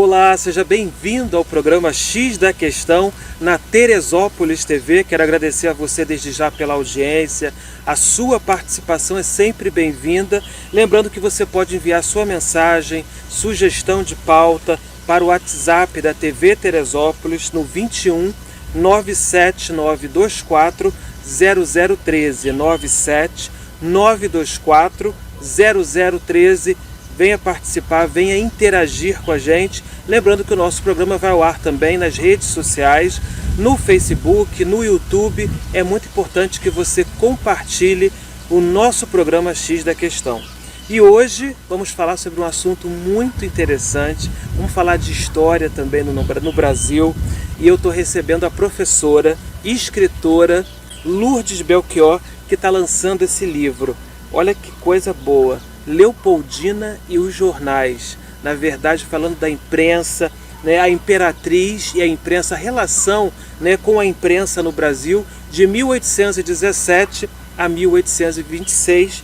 Olá, seja bem-vindo ao programa X da Questão na Teresópolis TV. Quero agradecer a você desde já pela audiência. A sua participação é sempre bem-vinda. Lembrando que você pode enviar sua mensagem, sugestão de pauta para o WhatsApp da TV Teresópolis no 21 97924 0013 97 924 0013. Venha participar, venha interagir com a gente. Lembrando que o nosso programa vai ao ar também nas redes sociais, no Facebook, no YouTube. É muito importante que você compartilhe o nosso programa X da Questão. E hoje vamos falar sobre um assunto muito interessante. Vamos falar de história também no Brasil. E eu estou recebendo a professora e escritora Lourdes Belchior, que está lançando esse livro. Olha que coisa boa! Leopoldina e os jornais, na verdade falando da imprensa, né, a imperatriz e a imprensa, a relação, né, com a imprensa no Brasil de 1817 a 1826,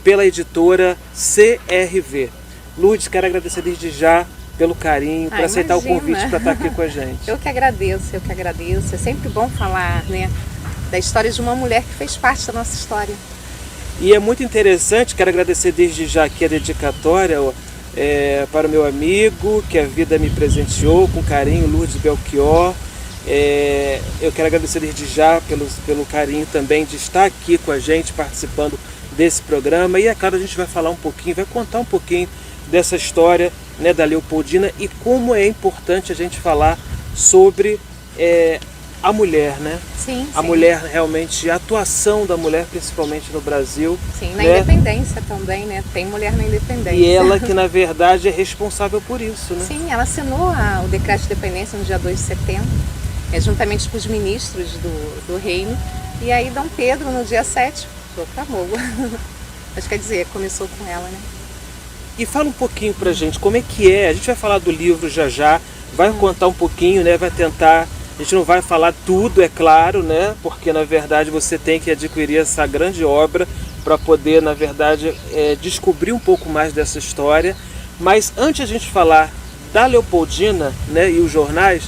pela editora CRV. Lourdes, quero agradecer desde já pelo carinho, por aceitar o convite para estar aqui com a gente. Eu que agradeço. É sempre bom falar, né, da história de uma mulher que fez parte da nossa história. E é muito interessante, quero agradecer desde já aqui a dedicatória para o meu amigo, que a vida me presenteou com carinho, Lourdes Belchior. Eu quero agradecer desde já pelo carinho também de estar aqui com a gente, participando desse programa. E é claro, a gente vai falar um pouquinho, vai contar um pouquinho dessa história, né, da Leopoldina e como é importante a gente falar sobre a mulher, né? Sim, a mulher realmente, a atuação da mulher, principalmente no Brasil. Sim, na né? Independência também, né? Tem mulher na Independência. E ela que, na verdade, é responsável por isso, né? Sim, ela assinou o decreto de independência no dia 2 de setembro, juntamente com os ministros do reino. E aí Dom Pedro, no dia 7, proclamou. Mas quer dizer, começou com ela, né? E fala um pouquinho pra gente, como é que é? A gente vai falar do livro já, vai contar um pouquinho, né? Vai tentar... A gente não vai falar tudo, é claro, né? Porque, na verdade, você tem que adquirir essa grande obra para poder, na verdade, descobrir um pouco mais dessa história. Mas antes de a gente falar da Leopoldina, né, e os jornais,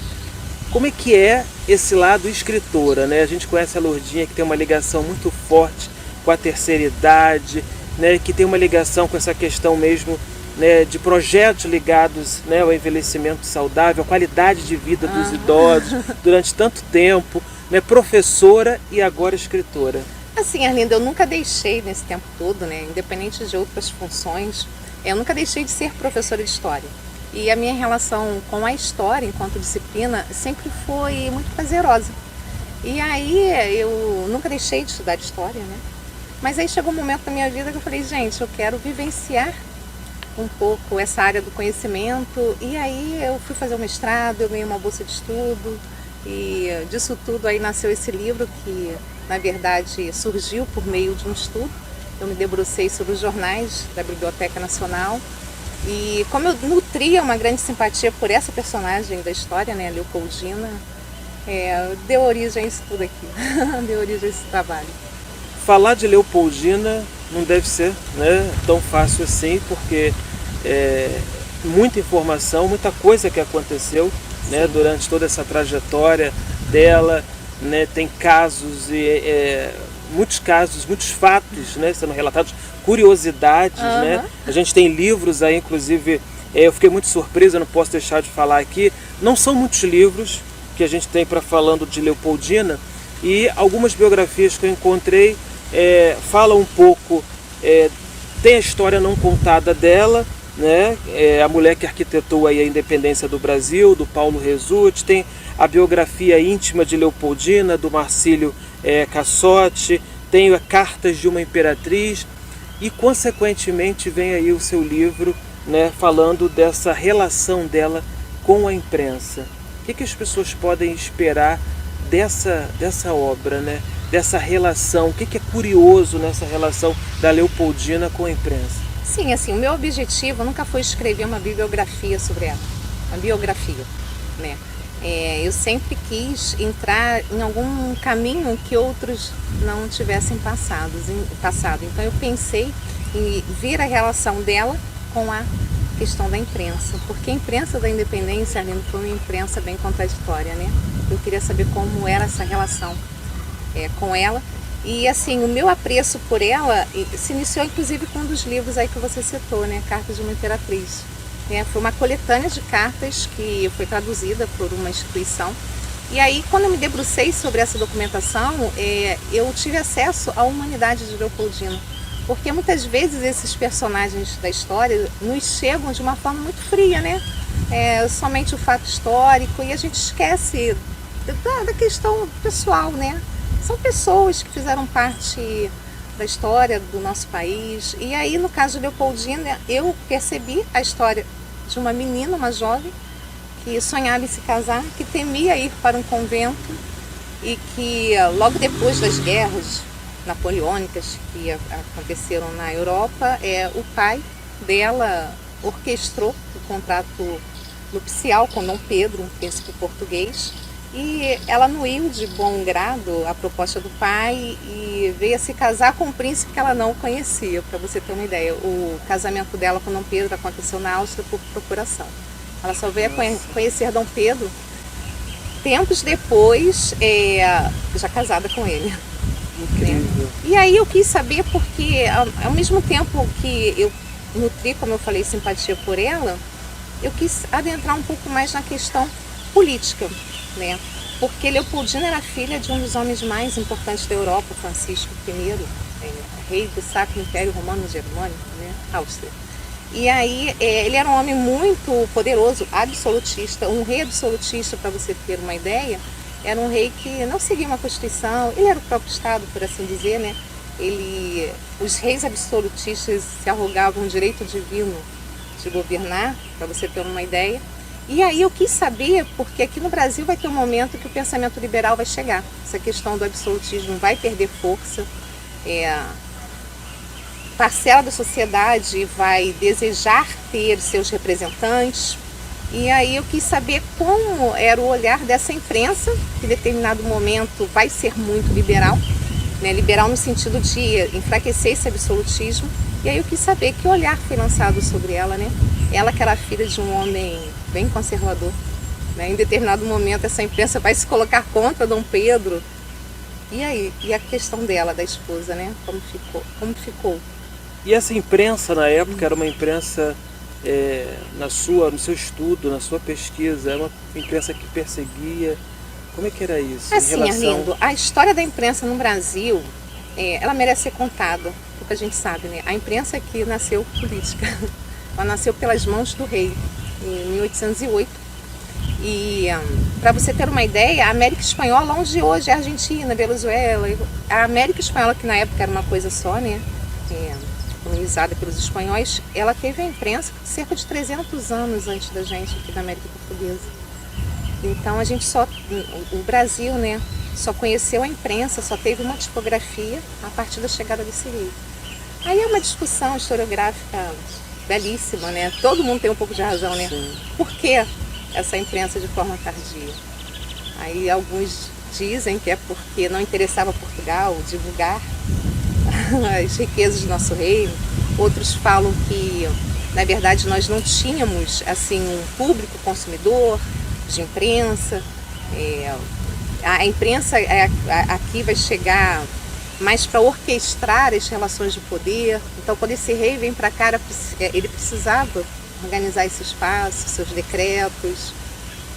como é que é esse lado escritora, né? A gente conhece a Lourdinha, que tem uma ligação muito forte com a terceira idade, né, que tem uma ligação com essa questão mesmo, né, de projetos ligados, né, ao envelhecimento saudável, à qualidade de vida dos idosos durante tanto tempo, né, professora e agora escritora. Assim, Arlinda, eu nunca deixei nesse tempo todo, né, independente de outras funções, eu nunca deixei de ser professora de história. E a minha relação com a história enquanto disciplina sempre foi muito prazerosa. E aí eu nunca deixei de estudar história, né? Mas aí chegou um momento da minha vida que eu falei, gente, eu quero vivenciar um pouco essa área do conhecimento, e aí eu fui fazer o mestrado, eu ganhei uma bolsa de estudo, e disso tudo aí nasceu esse livro que, na verdade, surgiu por meio de um estudo. Eu me debrucei sobre os jornais da Biblioteca Nacional, e como eu nutria uma grande simpatia por essa personagem da história, né, a Leopoldina, deu origem a isso tudo aqui, deu origem a esse trabalho. Falar de Leopoldina não deve ser, né, tão fácil assim, porque muita informação, muita coisa que aconteceu, né, durante toda essa trajetória dela, né, tem casos, muitos casos, muitos fatos, né, sendo relatados, curiosidades, né? A gente tem livros aí, inclusive, eu fiquei muito surpresa, não posso deixar de falar aqui, não são muitos livros que a gente tem para falando de Leopoldina, e algumas biografias que eu encontrei falam um pouco, tem a história não contada dela, né? A mulher que arquitetou aí a independência do Brasil, do Paulo Resutti, tem a biografia íntima de Leopoldina, do Marcílio Cassotti, tem Cartas de uma Imperatriz, e consequentemente vem aí o seu livro, né, falando dessa relação dela com a imprensa. O que as pessoas podem esperar dessa obra, né? Dessa relação, o que é curioso nessa relação da Leopoldina com a imprensa? Sim, assim, o meu objetivo nunca foi escrever uma bibliografia sobre ela, uma biografia, né? Eu sempre quis entrar em algum caminho que outros não tivessem passado. Então eu pensei em ver a relação dela com a questão da imprensa, porque a imprensa da Independência, Arlindo, foi uma imprensa bem contraditória, né? Eu queria saber como era essa relação com ela. E assim, o meu apreço por ela se iniciou inclusive com um dos livros aí que você citou, né? Cartas de uma Imperatriz. Foi uma coletânea de cartas que foi traduzida por uma instituição. E aí, quando eu me debrucei sobre essa documentação, eu tive acesso à humanidade de Leopoldina. Porque muitas vezes esses personagens da história nos chegam de uma forma muito fria, né? Somente o fato histórico, e a gente esquece da questão pessoal, né? São pessoas que fizeram parte da história do nosso país. E aí, no caso de Leopoldina, eu percebi a história de uma menina, uma jovem, que sonhava em se casar, que temia ir para um convento e que logo depois das guerras napoleônicas que aconteceram na Europa, o pai dela orquestrou o contrato nupcial com Dom Pedro, um príncipe português, e ela anuiu de bom grado a proposta do pai e veio a se casar com um príncipe que ela não conhecia. Para você ter uma ideia, o casamento dela com Dom Pedro aconteceu na Áustria por procuração. Ela só veio a conhecer Dom Pedro tempos depois, já casada com ele. Incrível. E aí eu quis saber porque, ao mesmo tempo que eu nutri, como eu falei, simpatia por ela, eu quis adentrar um pouco mais na questão política, né? Porque Leopoldina era filha de um dos homens mais importantes da Europa, Francisco I, rei do Sacro Império Romano Germânico, né? Áustria. E aí ele era um homem muito poderoso, absolutista, um rei absolutista, para você ter uma ideia. Era um rei que não seguia uma constituição, ele era o próprio Estado, por assim dizer, né? Os reis absolutistas se arrogavam o direito divino de governar, para você ter uma ideia. E aí eu quis saber, porque aqui no Brasil vai ter um momento que o pensamento liberal vai chegar. Essa questão do absolutismo vai perder força. Parcela da sociedade vai desejar ter seus representantes. E aí eu quis saber como era o olhar dessa imprensa, que em determinado momento vai ser muito liberal, né? Liberal no sentido de enfraquecer esse absolutismo. E aí eu quis saber que olhar foi lançado sobre ela, né? Ela que era filha de um homem bem conservador, né? Em determinado momento essa imprensa vai se colocar contra Dom Pedro. E aí? E a questão dela, da esposa, né? Como ficou? E essa imprensa na época era uma imprensa, no seu estudo, na sua pesquisa, era uma imprensa que perseguia. Como é que era isso? Assim, Arlindo, a história da imprensa no Brasil, ela merece ser contada, porque a gente sabe, né? A imprensa aqui nasceu política. Ela nasceu pelas mãos do rei, em 1808. E para você ter uma ideia, a América Espanhola, onde hoje é a Argentina, Venezuela, a América Espanhola, que na época era uma coisa só, né? Colonizada pelos espanhóis, ela teve a imprensa cerca de 300 anos antes da gente aqui da América Portuguesa. Então o Brasil, né, só conheceu a imprensa, só teve uma tipografia a partir da chegada desse rei. Aí é uma discussão historiográfica belíssima, né? Todo mundo tem um pouco de razão, né? Sim. Por que essa imprensa de forma tardia? Aí alguns dizem que é porque não interessava a Portugal divulgar as riquezas do nosso reino. Outros falam que, na verdade, nós não tínhamos assim um público consumidor de imprensa. A imprensa aqui vai chegar mais para orquestrar as relações de poder. Então, quando esse rei vem para cá, ele precisava organizar esse espaço, seus decretos.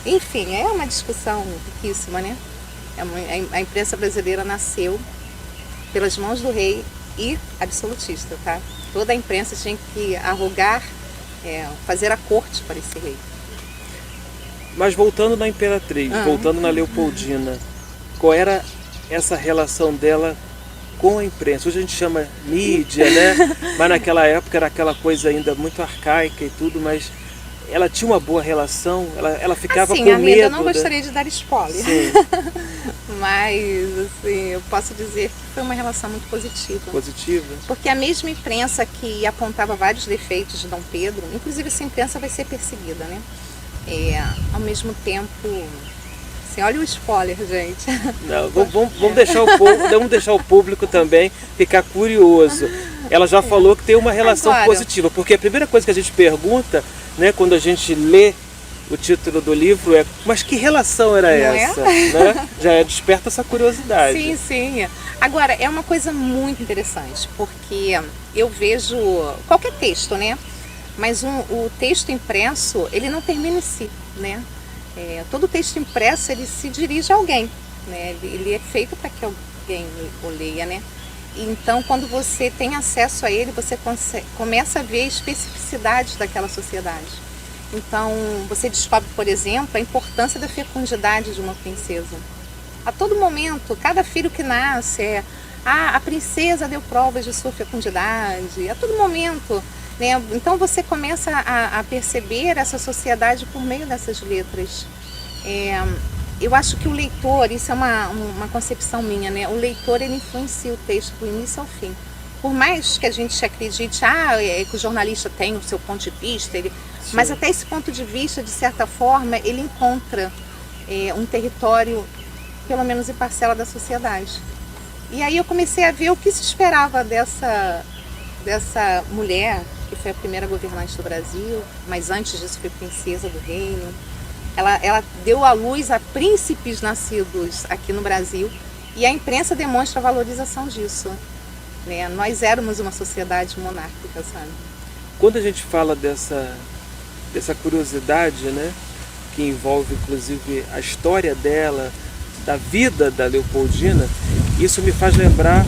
Enfim, é uma discussão riquíssima, né? A imprensa brasileira nasceu pelas mãos do rei e absolutista, tá? Toda a imprensa tinha que arrogar, fazer a corte para esse rei. Mas voltando na Imperatriz, voltando na Leopoldina, qual era essa relação dela com a imprensa? Hoje a gente chama mídia, né? Mas naquela época era aquela coisa ainda muito arcaica e tudo, mas ela tinha uma boa relação, ela ficava assim, com amiga, medo. Eu não gostaria de dar spoiler, mas assim, eu posso dizer que foi uma relação muito positiva. Positiva? Porque a mesma imprensa que apontava vários defeitos de Dom Pedro, inclusive essa imprensa vai ser perseguida, né? Ao mesmo tempo, assim, olha o spoiler, gente. Não, vamos deixar o público também ficar curioso. ela já falou que tem uma relação Agora, positiva, porque a primeira coisa que a gente pergunta, né, quando a gente lê o título do livro é: mas que relação era não essa? é? Né? Já desperta essa curiosidade. Sim, sim. Agora, é uma coisa muito interessante, porque eu vejo qualquer texto, né? Mas o texto impresso, ele não termina em si, né? Todo texto impresso, ele se dirige a alguém, né? Ele é feito para que alguém o leia, né? Então, quando você tem acesso a ele, você começa a ver a especificidade daquela sociedade. Então, você descobre, por exemplo, a importância da fecundidade de uma princesa. A todo momento, cada filho que nasce, a princesa deu provas de sua fecundidade, a todo momento, né? Então, você começa a perceber essa sociedade por meio dessas letras. Eu acho que o leitor, isso é uma concepção minha, né? O leitor, ele influencia o texto do início ao fim. Por mais que a gente acredite que o jornalista tem o seu ponto de vista, mas até esse ponto de vista, de certa forma, ele encontra um território, pelo menos em parcela da sociedade. E aí eu comecei a ver o que se esperava dessa mulher, que foi a primeira governante do Brasil, mas antes disso foi princesa do reino. Ela deu à luz a príncipes nascidos aqui no Brasil, e a imprensa demonstra a valorização disso. Né? Nós éramos uma sociedade monárquica, sabe? Quando a gente fala dessa curiosidade, né, que envolve inclusive a história dela, da vida da Leopoldina, isso me faz lembrar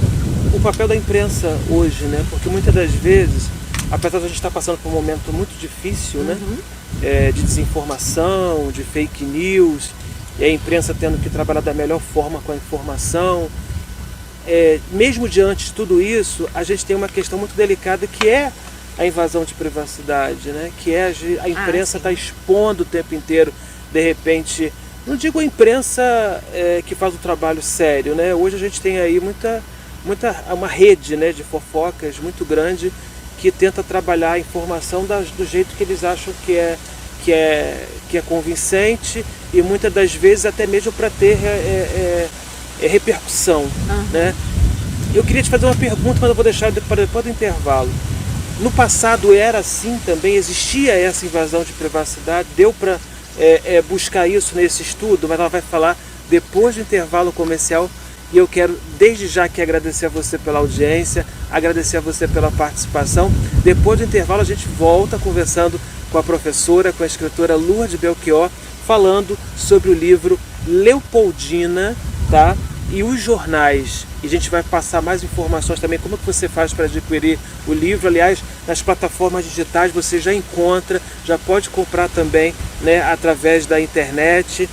o papel da imprensa hoje, né? Porque muitas das vezes, apesar de a gente estar passando por um momento muito difícil, né, de desinformação, de fake news, e a imprensa tendo que trabalhar da melhor forma com a informação, mesmo diante de tudo isso, a gente tem uma questão muito delicada, que é a invasão de privacidade, né? Que é a imprensa está expondo o tempo inteiro, de repente, não digo a imprensa que faz um trabalho sério, né? Hoje a gente tem aí uma rede, né, de fofocas muito grande, que tenta trabalhar a informação do jeito que eles acham que é convincente, e muitas das vezes até mesmo para ter repercussão, né? Eu queria te fazer uma pergunta, mas eu vou deixar para depois do intervalo. No passado era assim também? Existia essa invasão de privacidade? Deu para buscar isso nesse estudo? Mas ela vai falar depois do intervalo comercial. E eu quero desde já aqui agradecer a você pela audiência, agradecer a você pela participação. Depois do intervalo a gente volta conversando com a professora, com a escritora Lourdes Belchior, falando sobre o livro Leopoldina, tá? E os jornais. E a gente vai passar mais informações também, como que você faz para adquirir o livro. Aliás, nas plataformas digitais você já encontra, já pode comprar também, né, através da internet.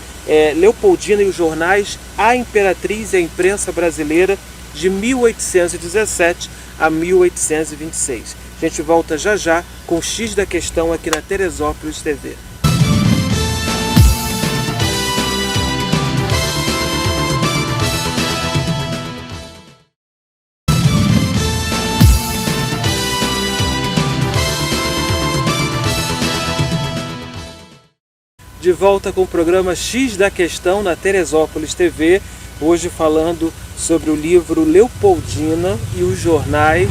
Leopoldina e os jornais, a Imperatriz e a Imprensa Brasileira, de 1817 a 1826. A gente volta já já com o X da Questão aqui na Teresópolis TV. De volta com o programa X da Questão na Teresópolis TV, hoje falando sobre o livro Leopoldina e os jornais,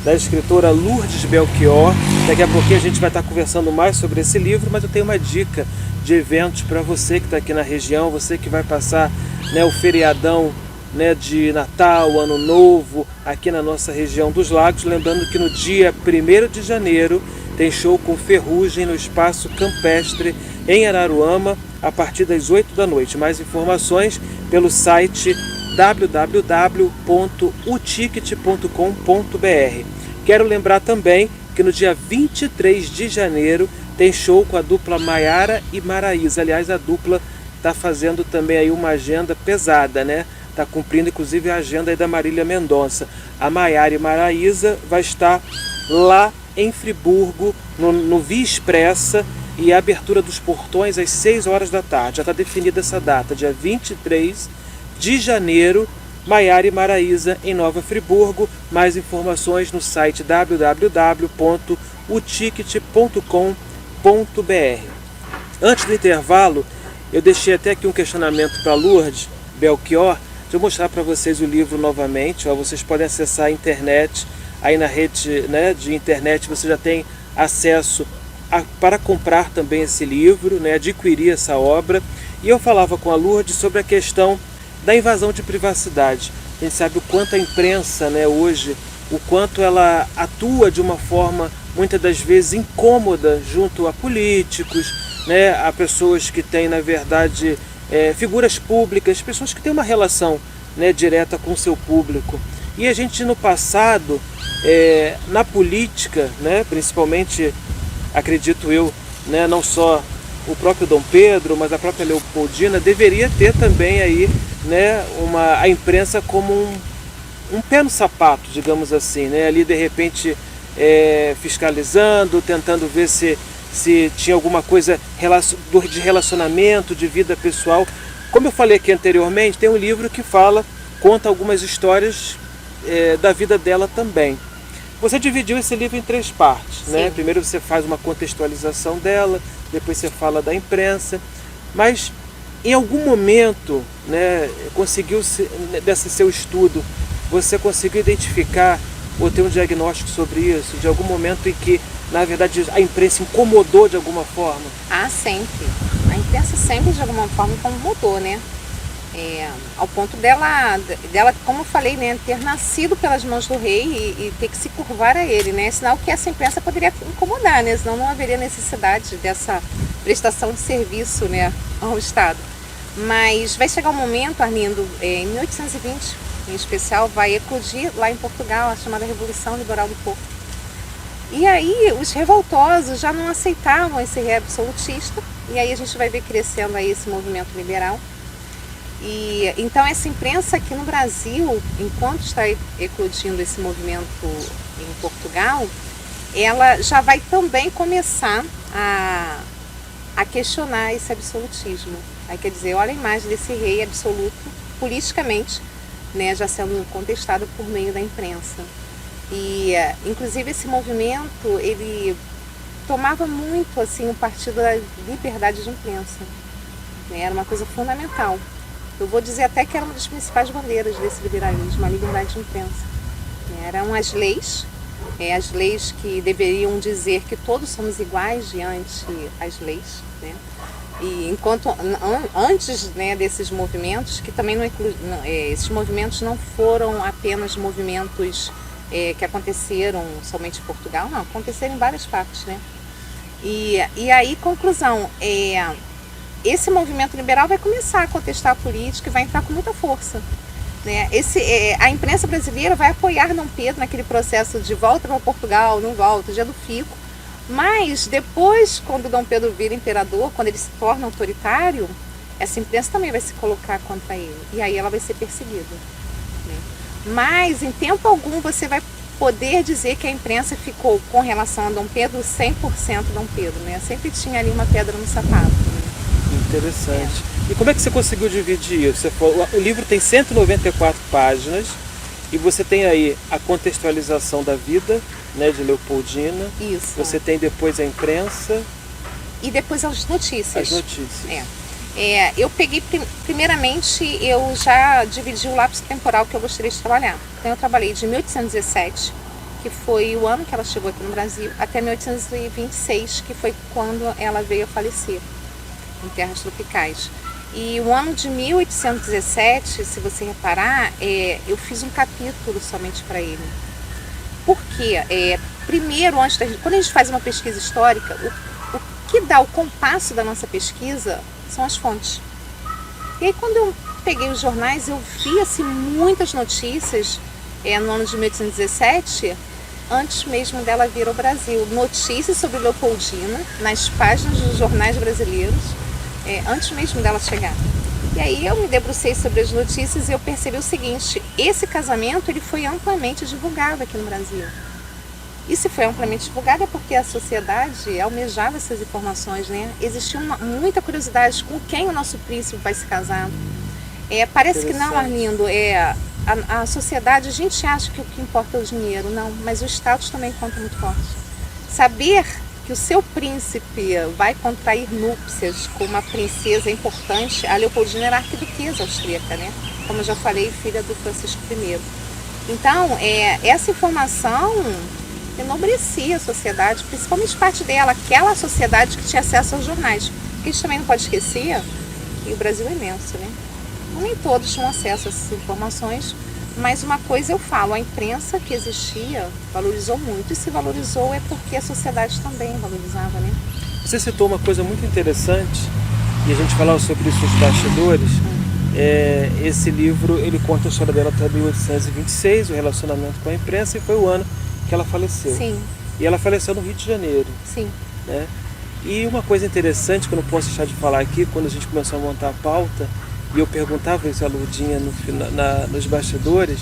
da escritora Lourdes Belchior. Daqui a pouquinho a gente vai estar conversando mais sobre esse livro, mas eu tenho uma dica de eventos para você que está aqui na região, você que vai passar, né, o feriadão, né, de Natal, Ano Novo, aqui na nossa região dos Lagos. Lembrando que no dia 1º de janeiro tem show com Ferrugem no Espaço Campestre, em Araruama, a partir das 8 da noite. Mais informações pelo site www.uticket.com.br. Quero lembrar também que no dia 23 de janeiro tem show com a dupla Maiara e Maraísa. Aliás, a dupla está fazendo também aí uma agenda pesada, né? Está cumprindo inclusive a agenda aí da Marília Mendonça. A Maiara e Maraísa vai estar lá em Friburgo, no Via Expressa, e a abertura dos portões às 6 horas da tarde. Já está definida essa data, dia 23 de janeiro, Maiara e Maraísa em Nova Friburgo. Mais informações no site www.uticket.com.br. Antes do intervalo, eu deixei até aqui um questionamento para Lourdes Belchior. Deixa eu mostrar para vocês o livro novamente. Vocês podem acessar a internet aí na rede, né, de internet você já tem acesso para comprar também esse livro, né, adquirir essa obra. E eu falava com a Lourdes sobre a questão da invasão de privacidade. A gente sabe o quanto a imprensa, né, hoje, o quanto ela atua de uma forma muitas das vezes incômoda junto a políticos, né, a pessoas que têm, na verdade, figuras públicas, pessoas que têm uma relação, né, direta com o seu público. E a gente no passado, na política, né, principalmente, acredito eu, né, não só o próprio Dom Pedro, mas a própria Leopoldina, deveria ter também aí, né, a imprensa como um pé no sapato, digamos assim, né, ali de repente fiscalizando, tentando ver se tinha alguma coisa de relacionamento, de vida pessoal. Como eu falei aqui anteriormente, tem um livro que conta algumas histórias da vida dela também. Você dividiu esse livro em 3 partes, né? Primeiro você faz uma contextualização dela, depois você fala da imprensa, mas em algum momento, né, desse seu estudo, você conseguiu identificar ou ter um diagnóstico sobre isso, de algum momento em que, na verdade, a imprensa incomodou de alguma forma? Ah, sempre. A imprensa sempre, de alguma forma, incomodou, né? Ao ponto dela, como eu falei, né, ter nascido pelas mãos do rei e ter que se curvar a ele, né? Sinal que essa imprensa poderia incomodar, né? Senão não haveria necessidade dessa prestação de serviço, né, ao Estado. Mas vai chegar um momento, Arlindo, em 1820, em especial, vai eclodir lá em Portugal a chamada Revolução Liberal do Porto. E aí os revoltosos já não aceitavam esse rei absolutista, e aí a gente vai ver crescendo aí esse movimento liberal. E então essa imprensa aqui no Brasil, enquanto está eclodindo esse movimento em Portugal, ela já vai também começar a questionar esse absolutismo. Aí quer dizer, olha a imagem desse rei absoluto, politicamente, né, já sendo contestado por meio da imprensa. E inclusive esse movimento, ele tomava muito assim o partido da liberdade de imprensa, né, era uma coisa fundamental. Eu vou dizer até que era uma das principais bandeiras desse liberalismo, a liberdade de imprensa. Eram as leis que deveriam dizer que todos somos iguais diante das leis, né? E enquanto antes, né, desses movimentos, que também esses movimentos não foram apenas movimentos que aconteceram somente em Portugal, não, aconteceram em várias partes, né? E aí, conclusão, esse movimento liberal vai começar a contestar a política e vai entrar com muita força, né? A imprensa brasileira vai apoiar Dom Pedro naquele processo de volta para Portugal, não volta, dia do fico. Mas depois, quando Dom Pedro vira imperador, quando ele se torna autoritário, essa imprensa também vai se colocar contra ele. E aí ela vai ser perseguida, né? Mas em tempo algum você vai poder dizer que a imprensa ficou, com relação a Dom Pedro, 100% Dom Pedro, né? Sempre tinha ali uma pedra no sapato. Interessante. E como é que você conseguiu dividir isso? O livro tem 194 páginas e você tem aí a contextualização da vida, né, de Leopoldina. Isso. Você tem depois a imprensa. E depois as notícias. As notícias. Eu peguei, primeiramente, eu já dividi o lapso temporal que eu gostaria de trabalhar. Então eu trabalhei de 1817, que foi o ano que ela chegou aqui no Brasil, até 1826, que foi quando ela veio a falecer em terras tropicais. E o ano de 1817, se você reparar, eu fiz um capítulo somente para ele. Por quê? Primeiro, quando a gente faz uma pesquisa histórica, o que dá o compasso da nossa pesquisa são as fontes. E aí, quando eu peguei os jornais, eu vi assim, muitas notícias no ano de 1817, antes mesmo dela vir ao Brasil. Notícias sobre Leopoldina nas páginas dos jornais brasileiros, antes mesmo dela chegar. E aí eu me debrucei sobre as notícias e eu percebi o seguinte: esse casamento ele foi amplamente divulgado aqui no Brasil. E se foi amplamente divulgado é porque a sociedade almejava essas informações, né? Existia muita curiosidade com quem o nosso príncipe vai se casar. Parece que não, Arlindo, a sociedade, a gente acha que o que importa é o dinheiro, não, mas o status também conta muito forte. Saber que o seu príncipe vai contrair núpcias com uma princesa importante, a Leopoldina era arquiduquesa austríaca, né? Como eu já falei, filha do Francisco I. Então, essa informação enobrecia a sociedade, principalmente parte dela, aquela sociedade que tinha acesso aos jornais. Porque a gente também não pode esquecer que o Brasil é imenso, né? Nem todos tinham acesso a essas informações, mas uma coisa eu falo, a imprensa que existia valorizou muito, e se valorizou é porque a sociedade também valorizava, né? Você citou uma coisa muito interessante, e a gente falava sobre isso nos bastidores. Esse livro, ele conta a história dela até 1826, o relacionamento com a imprensa, e foi o ano que ela faleceu. Sim. E ela faleceu no Rio de Janeiro. Sim. Né? E uma coisa interessante que eu não posso deixar de falar aqui, quando a gente começou a montar a pauta, e eu perguntava isso a Lourdinha nos bastidores,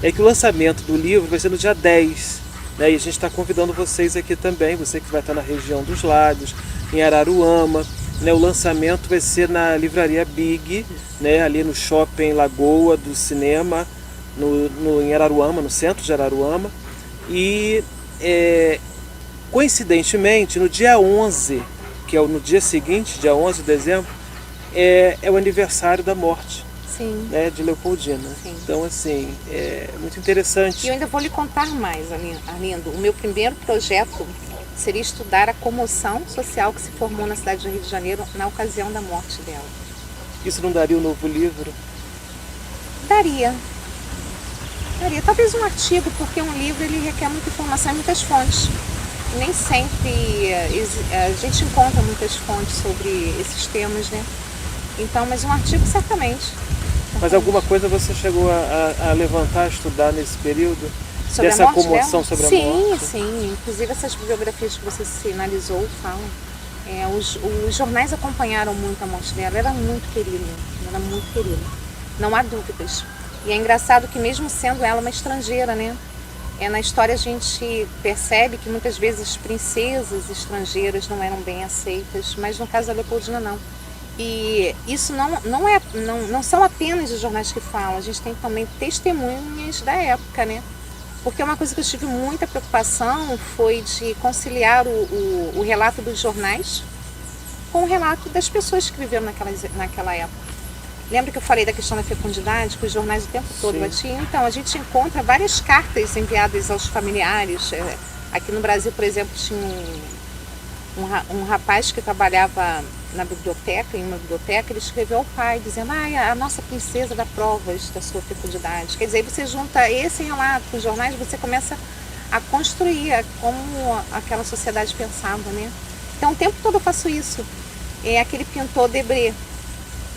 é que o lançamento do livro vai ser no dia 10, né? E a gente está convidando vocês aqui também, você que vai estar na região dos Lagos, em Araruama, né? O lançamento vai ser na Livraria Big, né? Ali no Shopping Lagoa do Cinema, em Araruama, no centro de Araruama. E coincidentemente, no dia 11, que é no dia seguinte, dia 11 de dezembro, é o aniversário da morte, sim, né, de Leopoldina. Sim. Então, assim, é muito interessante. E eu ainda vou lhe contar mais, Arlindo. O meu primeiro projeto seria estudar a comoção social que se formou na cidade do Rio de Janeiro na ocasião da morte dela. Isso não daria um novo livro? Daria. Talvez um artigo, porque um livro ele requer muita informação e muitas fontes. Nem sempre a gente encontra muitas fontes sobre esses temas, né? Então, mas um artigo certamente. Mas alguma coisa você chegou a levantar, a estudar nesse período? Sobre dessa comoção dela? Sobre a morte? Sim. Inclusive essas biografias que você sinalizou falam. Os jornais acompanharam muito a morte dela. Ela era muito querida. Não há dúvidas. E é engraçado que mesmo sendo ela uma estrangeira, né? Na história a gente percebe que muitas vezes princesas estrangeiras não eram bem aceitas, mas no caso da Leopoldina não. E isso não são apenas os jornais que falam, a gente tem também testemunhas da época, né? Porque uma coisa que eu tive muita preocupação foi de conciliar o relato dos jornais com o relato das pessoas que viveram naquela época. Lembra que eu falei da questão da fecundidade, que os jornais o tempo todo batiam? Então, a gente encontra várias cartas enviadas aos familiares. Aqui no Brasil, por exemplo, tinha um rapaz que trabalhava em uma biblioteca, ele escreveu ao pai, dizendo: a nossa princesa dá provas da sua fecundidade. Quer dizer, aí você junta esse relato com os jornais, você começa a construir como aquela sociedade pensava, né? Então, o tempo todo eu faço isso. É aquele pintor Debré,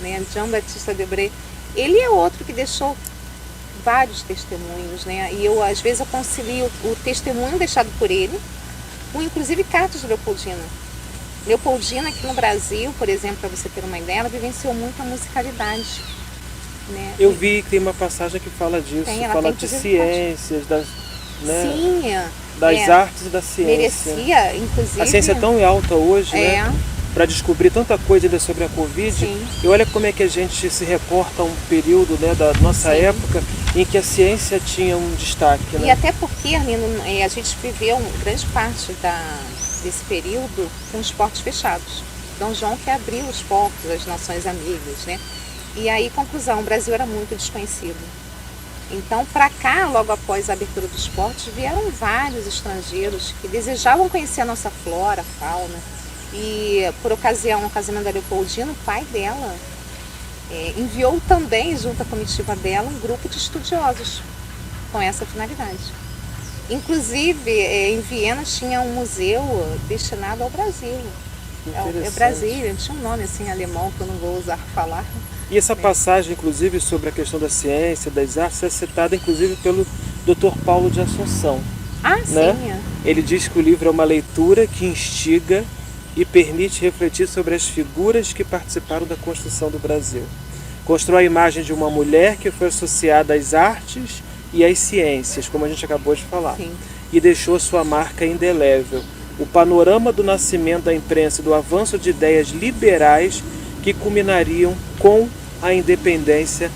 né, Jean-Baptiste Debré, ele é outro que deixou vários testemunhos, né? E às vezes eu concilio o testemunho deixado por ele, com inclusive cartas de Leopoldina. Leopoldina aqui no Brasil, por exemplo, para você ter uma ideia, ela vivenciou muito a musicalidade, né? Eu vi que tem uma passagem que fala disso, fala de ciências, das artes e da ciência. Merecia, inclusive. A ciência é tão alta hoje, né? Para descobrir tanta coisa ainda sobre a Covid. Sim. E olha como é que a gente se reporta a um período, né, da nossa época em que a ciência tinha um destaque. Né? E até porque, Arlindo, a gente viveu grande parte desse período com os portos fechados. Dom João que abriu os portos das nações amigas, né? E aí, conclusão, o Brasil era muito desconhecido. Então, para cá, logo após a abertura dos portos, vieram vários estrangeiros que desejavam conhecer a nossa flora, fauna. E por ocasião, no casamento da Leopoldina, o pai dela enviou também, junto à comitiva dela, um grupo de estudiosos com essa finalidade. Inclusive, em Viena tinha um museu destinado ao Brasil. Brasília, tinha um nome assim alemão que eu não vou usar falar. E essa passagem, inclusive, sobre a questão da ciência, das artes, é citada inclusive pelo Dr. Paulo de Assunção. Né? Sim. Ele diz que o livro é uma leitura que instiga e permite refletir sobre as figuras que participaram da construção do Brasil. Constrói a imagem de uma mulher que foi associada às artes e às ciências, como a gente acabou de falar. Sim. E deixou sua marca indelével. O panorama do nascimento da imprensa e do avanço de ideias liberais que culminariam com a independência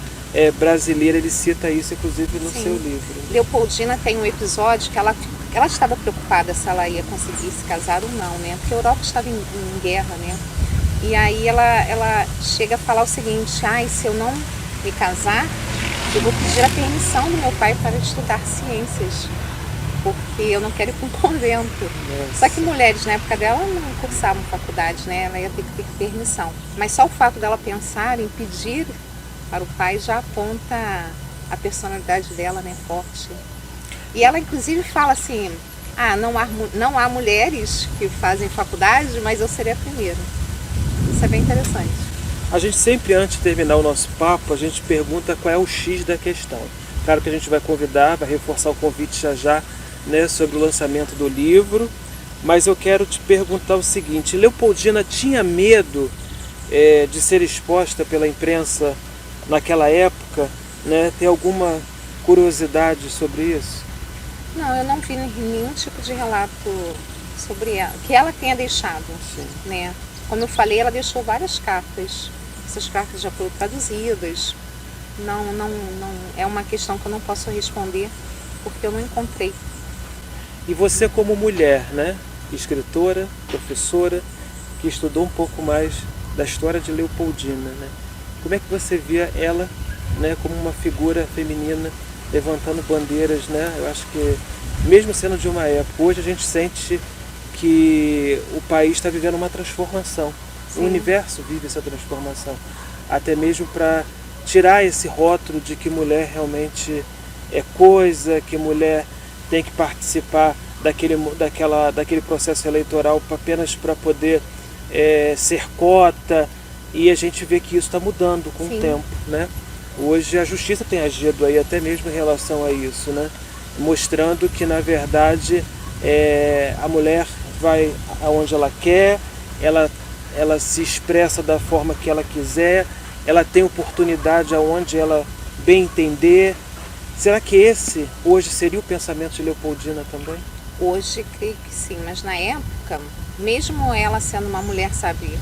brasileira. Ele cita isso, inclusive, no seu livro. Leopoldina tem um episódio que ela estava preocupada se ela ia conseguir se casar ou não, né? Porque a Europa estava em guerra, né? E aí ela chega a falar o seguinte: se eu não me casar, eu vou pedir a permissão do meu pai para estudar ciências, porque eu não quero ir para um convento. Nossa. Só que mulheres na época dela não cursavam faculdade, né? Ela ia ter que ter permissão. Mas só o fato dela pensar em pedir para o pai já aponta a personalidade dela, né, forte. E ela inclusive fala assim, não há mulheres que fazem faculdade, mas eu serei a primeira. Isso é bem interessante. A gente sempre, antes de terminar o nosso papo, a gente pergunta qual é o X da questão. Claro que a gente vai convidar, vai reforçar o convite já, né, sobre o lançamento do livro, mas eu quero te perguntar o seguinte, Leopoldina tinha medo de ser exposta pela imprensa naquela época, né? Tem alguma curiosidade sobre isso? Não, eu não vi nenhum tipo de relato sobre ela, que ela tenha deixado, Sim. né? Como eu falei, ela deixou várias cartas. Essas cartas já foram traduzidas. Não é uma questão que eu não posso responder porque eu não encontrei. E você como mulher, né? Escritora, professora, que estudou um pouco mais da história de Leopoldina, né? Como é que você via ela, né, como uma figura feminina levantando bandeiras, né? Eu acho que mesmo sendo de uma época, hoje a gente sente que o país está vivendo uma transformação. Sim. O universo vive essa transformação. Até mesmo para tirar esse rótulo de que mulher realmente é coisa, que mulher tem que participar daquele processo eleitoral apenas para poder ser cota. E a gente vê que isso está mudando com Sim. o tempo, né? Hoje a justiça tem agido aí até mesmo em relação a isso, né? Mostrando que na verdade a mulher vai aonde ela quer, ela se expressa da forma que ela quiser, ela tem oportunidade aonde ela bem entender. Será que esse hoje seria o pensamento de Leopoldina também? Hoje creio que sim, mas na época, mesmo ela sendo uma mulher, sabe,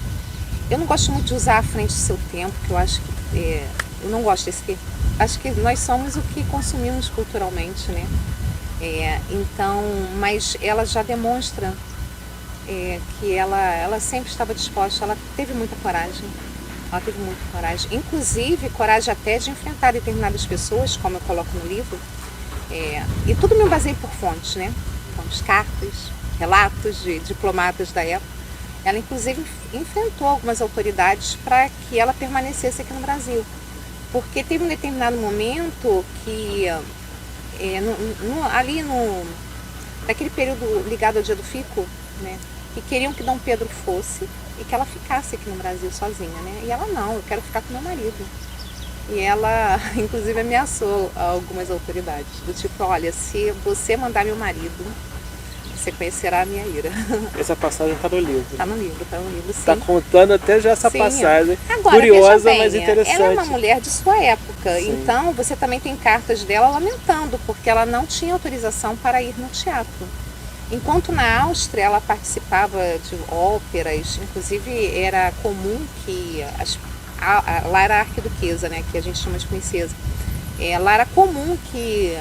eu não gosto muito de usar à frente do seu tempo, que eu acho que eu não gosto desse termo. Acho que nós somos o que consumimos culturalmente, né? Então, mas ela já demonstra que ela sempre estava disposta, ela teve muita coragem. Ela teve muita coragem, inclusive coragem até de enfrentar determinadas pessoas, como eu coloco no livro. E tudo me baseia por fontes, né? Fontes, cartas, relatos de diplomatas da época. Ela inclusive enfrentou algumas autoridades para que ela permanecesse aqui no Brasil. Porque teve um determinado momento que, naquele período ligado ao dia do fico, né? Que queriam que Dom Pedro fosse e que ela ficasse aqui no Brasil sozinha, né? E ela não, eu quero ficar com meu marido. E ela, inclusive, ameaçou algumas autoridades, do tipo, olha, se você mandar meu marido, você conhecerá a minha ira. Essa passagem está no livro. Está no livro, sim. Está contando até já essa sim. passagem. Agora, curiosa, bem, mas interessante. Ela é uma mulher de sua época, sim. Então você também tem cartas dela lamentando, porque ela não tinha autorização para ir no teatro. Enquanto na Áustria ela participava de óperas, inclusive era comum que lá era a arquiduquesa, né, que a gente chama de princesa. Lá era comum que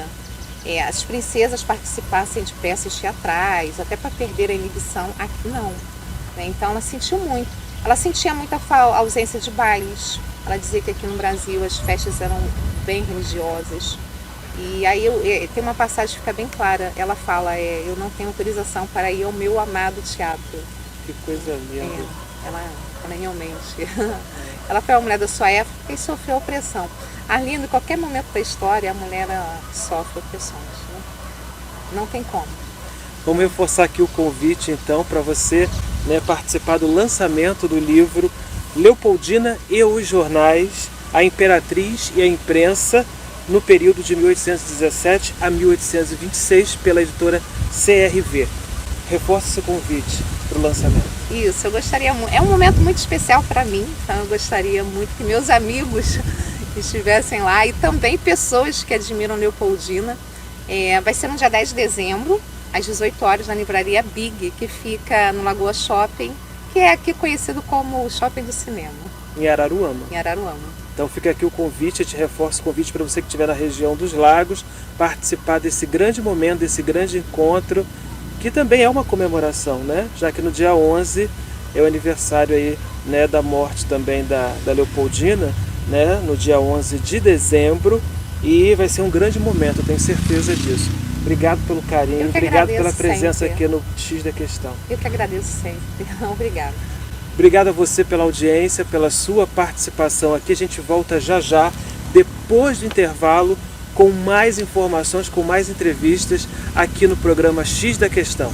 as princesas participassem de peças teatrais, até para perder a inibição. Aqui não, né? Então ela sentiu muito. Ela sentia muita ausência de bailes. Ela dizia que aqui no Brasil as festas eram bem religiosas. E aí tem uma passagem que fica bem clara. Ela fala, eu não tenho autorização para ir ao meu amado teatro. Que coisa linda. Ela realmente... ela foi uma mulher da sua época e sofreu opressão. Arlindo, em qualquer momento da história, a mulher sofre opressões, né? Não tem como. Vamos reforçar aqui o convite, então, para você, né, participar do lançamento do livro Leopoldina e os Jornais, a Imperatriz e a Imprensa, no período de 1817 a 1826, pela editora CRV. Reforça esse convite para o lançamento. Isso, eu gostaria muito. É um momento muito especial para mim, então eu gostaria muito que meus amigos estivessem lá e também pessoas que admiram Leopoldina. Vai ser no dia 10 de dezembro, às 18 horas, na livraria Big, que fica no Lagoa Shopping, que é aqui conhecido como o Shopping do Cinema. Em Araruama. Em Araruama. Então fica aqui o convite, eu te reforço o convite para você que estiver na região dos lagos, participar desse grande momento, desse grande encontro, que também é uma comemoração, né? Já que no dia 11 é o aniversário aí, né, da morte também da Leopoldina, né? No dia 11 de dezembro, e vai ser um grande momento, eu tenho certeza disso. Obrigado pelo carinho, obrigado pela presença sempre aqui no X da Questão. Eu que agradeço sempre. Obrigada. Obrigado a você pela audiência, pela sua participação aqui. A gente volta já já, depois do intervalo, com mais informações, com mais entrevistas aqui no programa X da Questão.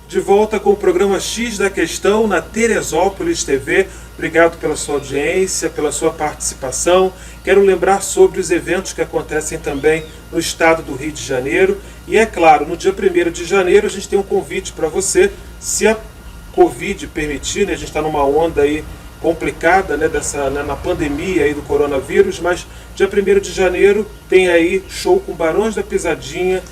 De volta com o programa X da Questão na Teresópolis TV. Obrigado pela sua audiência, pela sua participação. Quero lembrar sobre os eventos que acontecem também no estado do Rio de Janeiro. E é claro, no dia 1º de janeiro a gente tem um convite para você, se a Covid permitir, né? A gente está numa onda aí complicada, né, na pandemia aí do coronavírus, mas dia 1º de janeiro tem aí show com Barões da Pisadinha,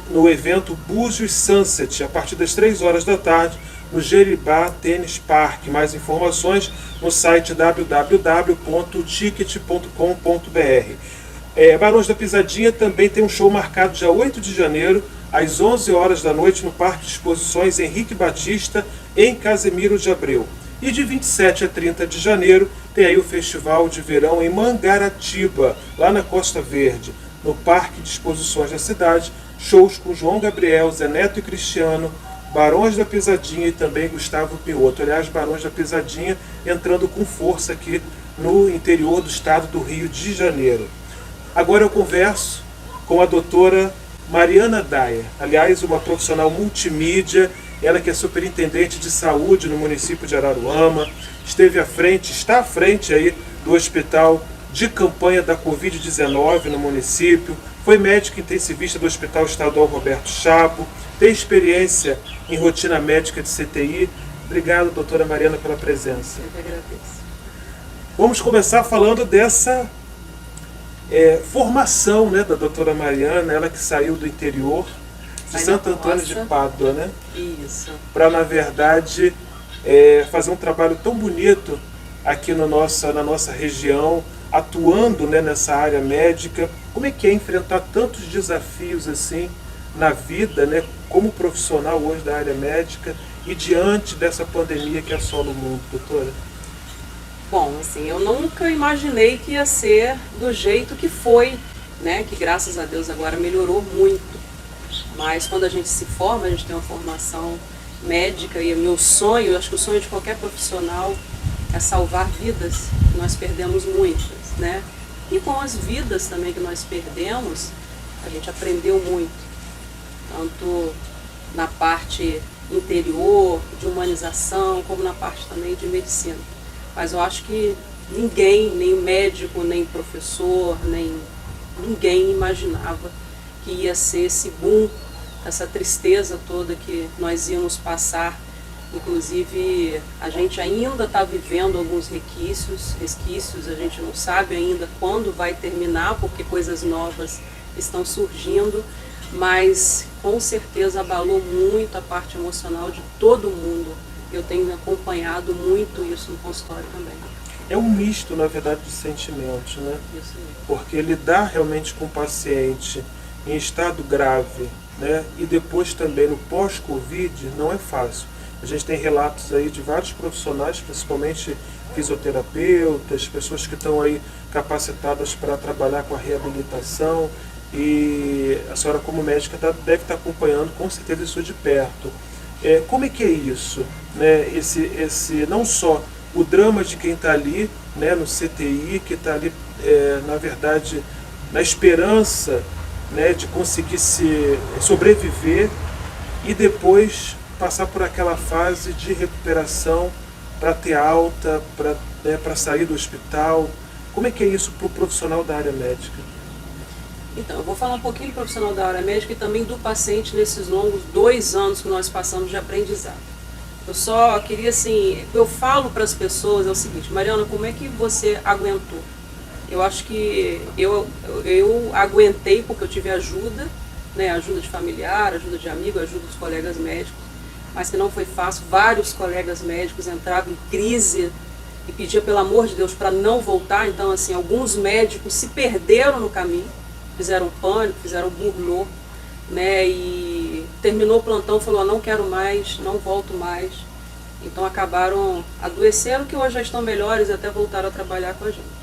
no evento Búzios Sunset, a partir das 3 horas da tarde, no Jeribá Tênis Park. Mais informações no site www.ticket.com.br. Barões da Pisadinha também tem um show marcado dia 8 de janeiro, às 11 horas da noite, no Parque de Exposições Henrique Batista, em Casemiro de Abreu. E de 27 a 30 de janeiro tem aí o Festival de Verão em Mangaratiba, lá na Costa Verde, no Parque de Exposições da cidade. Shows com João Gabriel, Zé Neto e Cristiano, Barões da Pisadinha e também Gustavo Pioto. Aliás, Barões da Pisadinha entrando com força aqui no interior do estado do Rio de Janeiro. Agora eu converso com a doutora Mariana Daia, aliás, uma profissional multimídia, ela que é superintendente de saúde no município de Araruama, está à frente aí do hospital de campanha da Covid-19 no município, foi médica intensivista do Hospital Estadual Roberto Chabo, tem experiência em rotina médica de CTI. Obrigado, doutora Mariana, pela presença. Eu que agradeço. Vamos começar falando dessa formação, né, da doutora Mariana, ela que saiu do interior de Santo Antônio de Pádua, né? Isso. Para, na verdade, fazer um trabalho tão bonito aqui na nossa região, atuando, né, nessa área médica. Como é que é enfrentar tantos desafios assim na vida, né, como profissional hoje da área médica e diante dessa pandemia que assola o mundo, doutora? Bom, assim, eu nunca imaginei que ia ser do jeito que foi, né, que graças a Deus agora melhorou muito. Mas quando a gente se forma, a gente tem uma formação médica e o meu sonho, eu acho que o sonho de qualquer profissional é salvar vidas, nós perdemos muitas, né? E com as vidas também que nós perdemos, a gente aprendeu muito, tanto na parte interior, de humanização, como na parte também de medicina. Mas eu acho que ninguém, nem médico, nem professor, ninguém imaginava que ia ser esse boom, essa tristeza toda que nós íamos passar. Inclusive, a gente ainda está vivendo alguns resquícios, a gente não sabe ainda quando vai terminar, porque coisas novas estão surgindo, mas com certeza abalou muito a parte emocional de todo mundo. Eu tenho acompanhado muito isso no consultório também. É um misto, na verdade, de sentimentos, né? Isso mesmo. Porque lidar realmente com o paciente em estado grave, né, e depois também no pós-Covid, não é fácil. A gente tem relatos aí de vários profissionais, principalmente fisioterapeutas, pessoas que estão aí capacitadas para trabalhar com a reabilitação, e a senhora como médica deve estar acompanhando com certeza isso de perto. Como é que é isso, né? Esse não só o drama de quem está ali, né, no CTI, que está ali, na verdade, na esperança, né, de conseguir sobreviver e depois passar por aquela fase de recuperação para ter alta, para sair do hospital. Como é que é isso para o profissional da área médica? Então, eu vou falar um pouquinho do profissional da área médica e também do paciente nesses longos 2 anos que nós passamos de aprendizado. Eu só queria, assim, eu falo para as pessoas é o seguinte: Mariana, como é que você aguentou? Eu acho que eu aguentei porque eu tive ajuda, né, ajuda de familiar, ajuda de amigo, ajuda dos colegas médicos, mas que não foi fácil. Vários colegas médicos entraram em crise e pedia pelo amor de Deus para não voltar. Então, assim, alguns médicos se perderam no caminho, fizeram pânico, fizeram burnout, né? E terminou o plantão, falou, não quero mais, não volto mais. Então acabaram adoecendo, que hoje já estão melhores e até voltaram a trabalhar com a gente.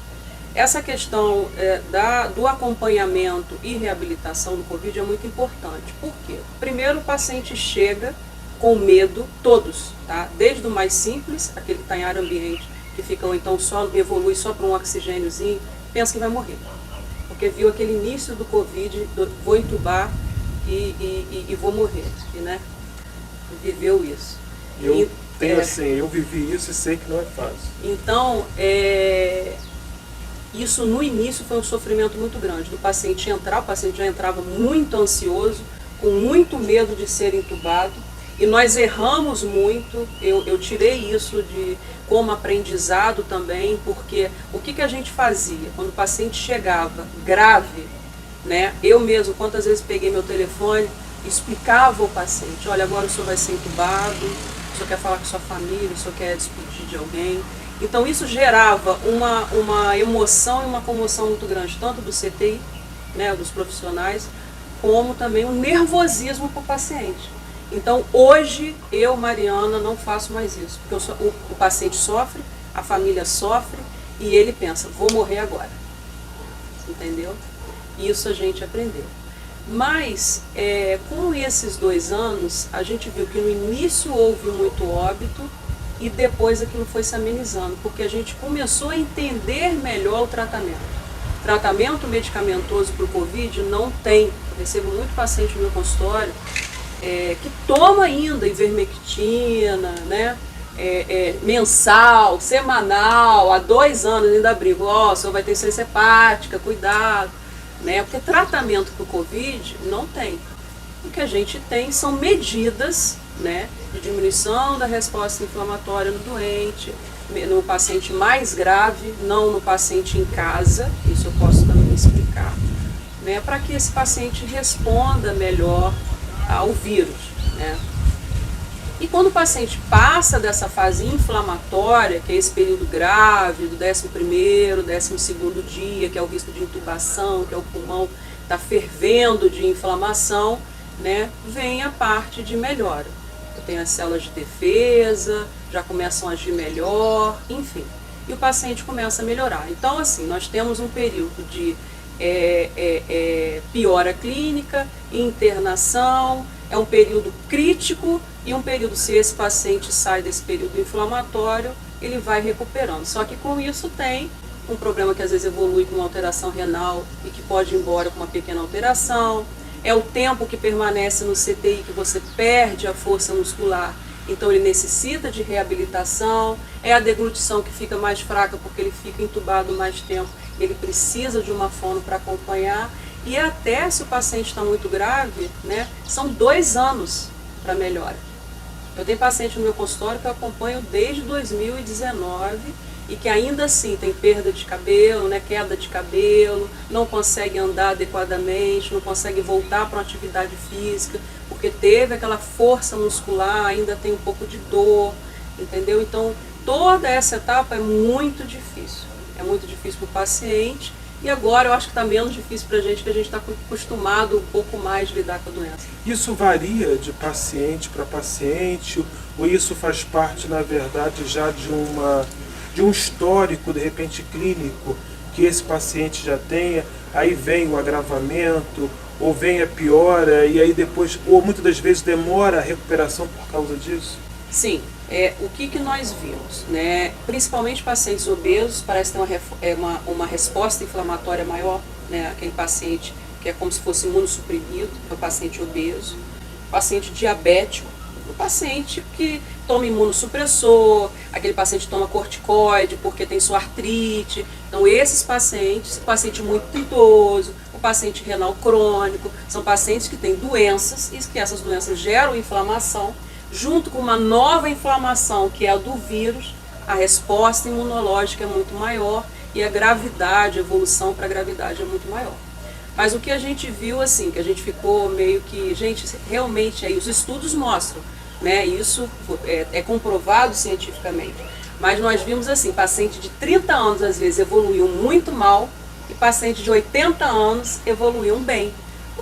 Essa questão do acompanhamento e reabilitação do Covid é muito importante. Por quê? Primeiro, o paciente chega com medo, todos, tá? Desde o mais simples, aquele que está em área ambiente, que fica ou então só evolui só para um oxigêniozinho, pensa que vai morrer. Porque viu aquele início do Covid, vou entubar e vou morrer, né? Viveu isso. Eu vivi isso e sei que não é fácil. Então, isso no início foi um sofrimento muito grande do paciente entrar. O paciente já entrava muito ansioso, com muito medo de ser entubado, e nós erramos muito. Eu tirei isso como aprendizado também, porque o que a gente fazia? Quando o paciente chegava grave, né, eu mesmo, quantas vezes peguei meu telefone, explicava ao paciente, olha, agora o senhor vai ser entubado, o senhor quer falar com sua família, o senhor quer despedir de alguém. Então isso gerava uma emoção e uma comoção muito grande, tanto do CTI, né, dos profissionais, como também um nervosismo para o paciente. Então hoje eu, Mariana, não faço mais isso, porque o paciente sofre, a família sofre e ele pensa, vou morrer agora. Entendeu? Isso a gente aprendeu. Mas, com esses 2 anos, a gente viu que no início houve muito óbito e depois aquilo foi se amenizando, porque a gente começou a entender melhor o tratamento. Tratamento medicamentoso para o Covid não tem. Eu recebo muito paciente no meu consultório que toma ainda ivermectina, né? Mensal, semanal, há 2 anos ainda brigo, o senhor vai ter ciência hepática, cuidado. Né? Porque tratamento para o Covid não tem. O que a gente tem são medidas, né, de diminuição da resposta inflamatória no doente, no paciente mais grave, não no paciente em casa, isso eu posso também explicar, né, para que esse paciente responda melhor ao vírus. Né? E quando o paciente passa dessa fase inflamatória, que é esse período grave, do 11º, 12º dia, que é o risco de intubação, que é o pulmão está fervendo de inflamação, né, vem a parte de melhora. Eu tenho as células de defesa, já começam a agir melhor, enfim. E o paciente começa a melhorar. Então, assim, nós temos um período de piora clínica, internação, é um período crítico e um período, se esse paciente sai desse período inflamatório, ele vai recuperando. Só que com isso tem um problema que às vezes evolui com uma alteração renal e que pode ir embora com uma pequena alteração. É o tempo que permanece no CTI que você perde a força muscular, então ele necessita de reabilitação. É a deglutição que fica mais fraca porque ele fica entubado mais tempo, ele precisa de uma fono para acompanhar. E até se o paciente está muito grave, né, são 2 anos para melhora. Eu tenho paciente no meu consultório que eu acompanho desde 2019 e que ainda assim tem perda de cabelo, né, queda de cabelo, não consegue andar adequadamente, não consegue voltar para uma atividade física, porque teve aquela força muscular, ainda tem um pouco de dor, entendeu? Então toda essa etapa é muito difícil para o paciente. E agora eu acho que está menos difícil para a gente, que a gente está acostumado um pouco mais a lidar com a doença. Isso varia de paciente para paciente, ou isso faz parte, na verdade, já de um histórico, de repente, clínico, que esse paciente já tenha, aí vem o agravamento, ou vem a piora, e aí depois, ou muitas das vezes demora a recuperação por causa disso? Sim. O que nós vimos, né? Principalmente pacientes obesos, parece ter uma resposta inflamatória maior, né? Aquele paciente que é como se fosse imunossuprimido, é o paciente obeso, paciente diabético, o paciente que toma imunossupressor, aquele paciente que toma corticoide porque tem sua artrite. Então esses pacientes, o paciente muito idoso, o paciente renal crônico, são pacientes que têm doenças e que essas doenças geram inflamação. Junto com uma nova inflamação, que é a do vírus, a resposta imunológica é muito maior e a gravidade, a evolução para a gravidade é muito maior. Mas o que a gente viu, assim, que a gente ficou meio que, gente, realmente aí os estudos mostram, né, isso é comprovado cientificamente. Mas nós vimos assim, paciente de 30 anos às vezes evoluiu muito mal e paciente de 80 anos evoluiu bem.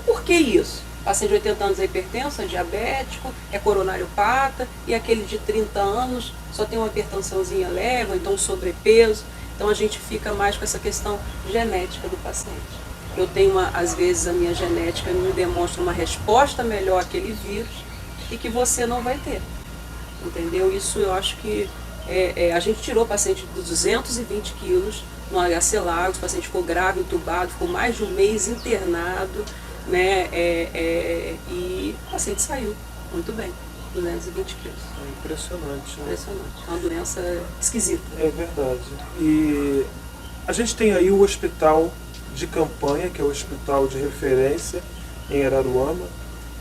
Por que isso? O paciente de 80 anos é hipertenso, é diabético, é coronariopata, e aquele de 30 anos só tem uma hipertensãozinha leve, ou então um sobrepeso. Então a gente fica mais com essa questão genética do paciente. Eu tenho, às vezes, a minha genética me demonstra uma resposta melhor àquele vírus e que você não vai ter. Entendeu? Isso eu acho que a gente tirou o paciente de 220 quilos no HC Lagos, o paciente ficou grave, entubado, ficou mais de um mês internado, né? E o paciente saiu muito bem, 220 quilos. É impressionante, né? Impressionante. É uma doença esquisita. É verdade. E a gente tem aí o hospital de campanha, que é o hospital de referência em Araruama,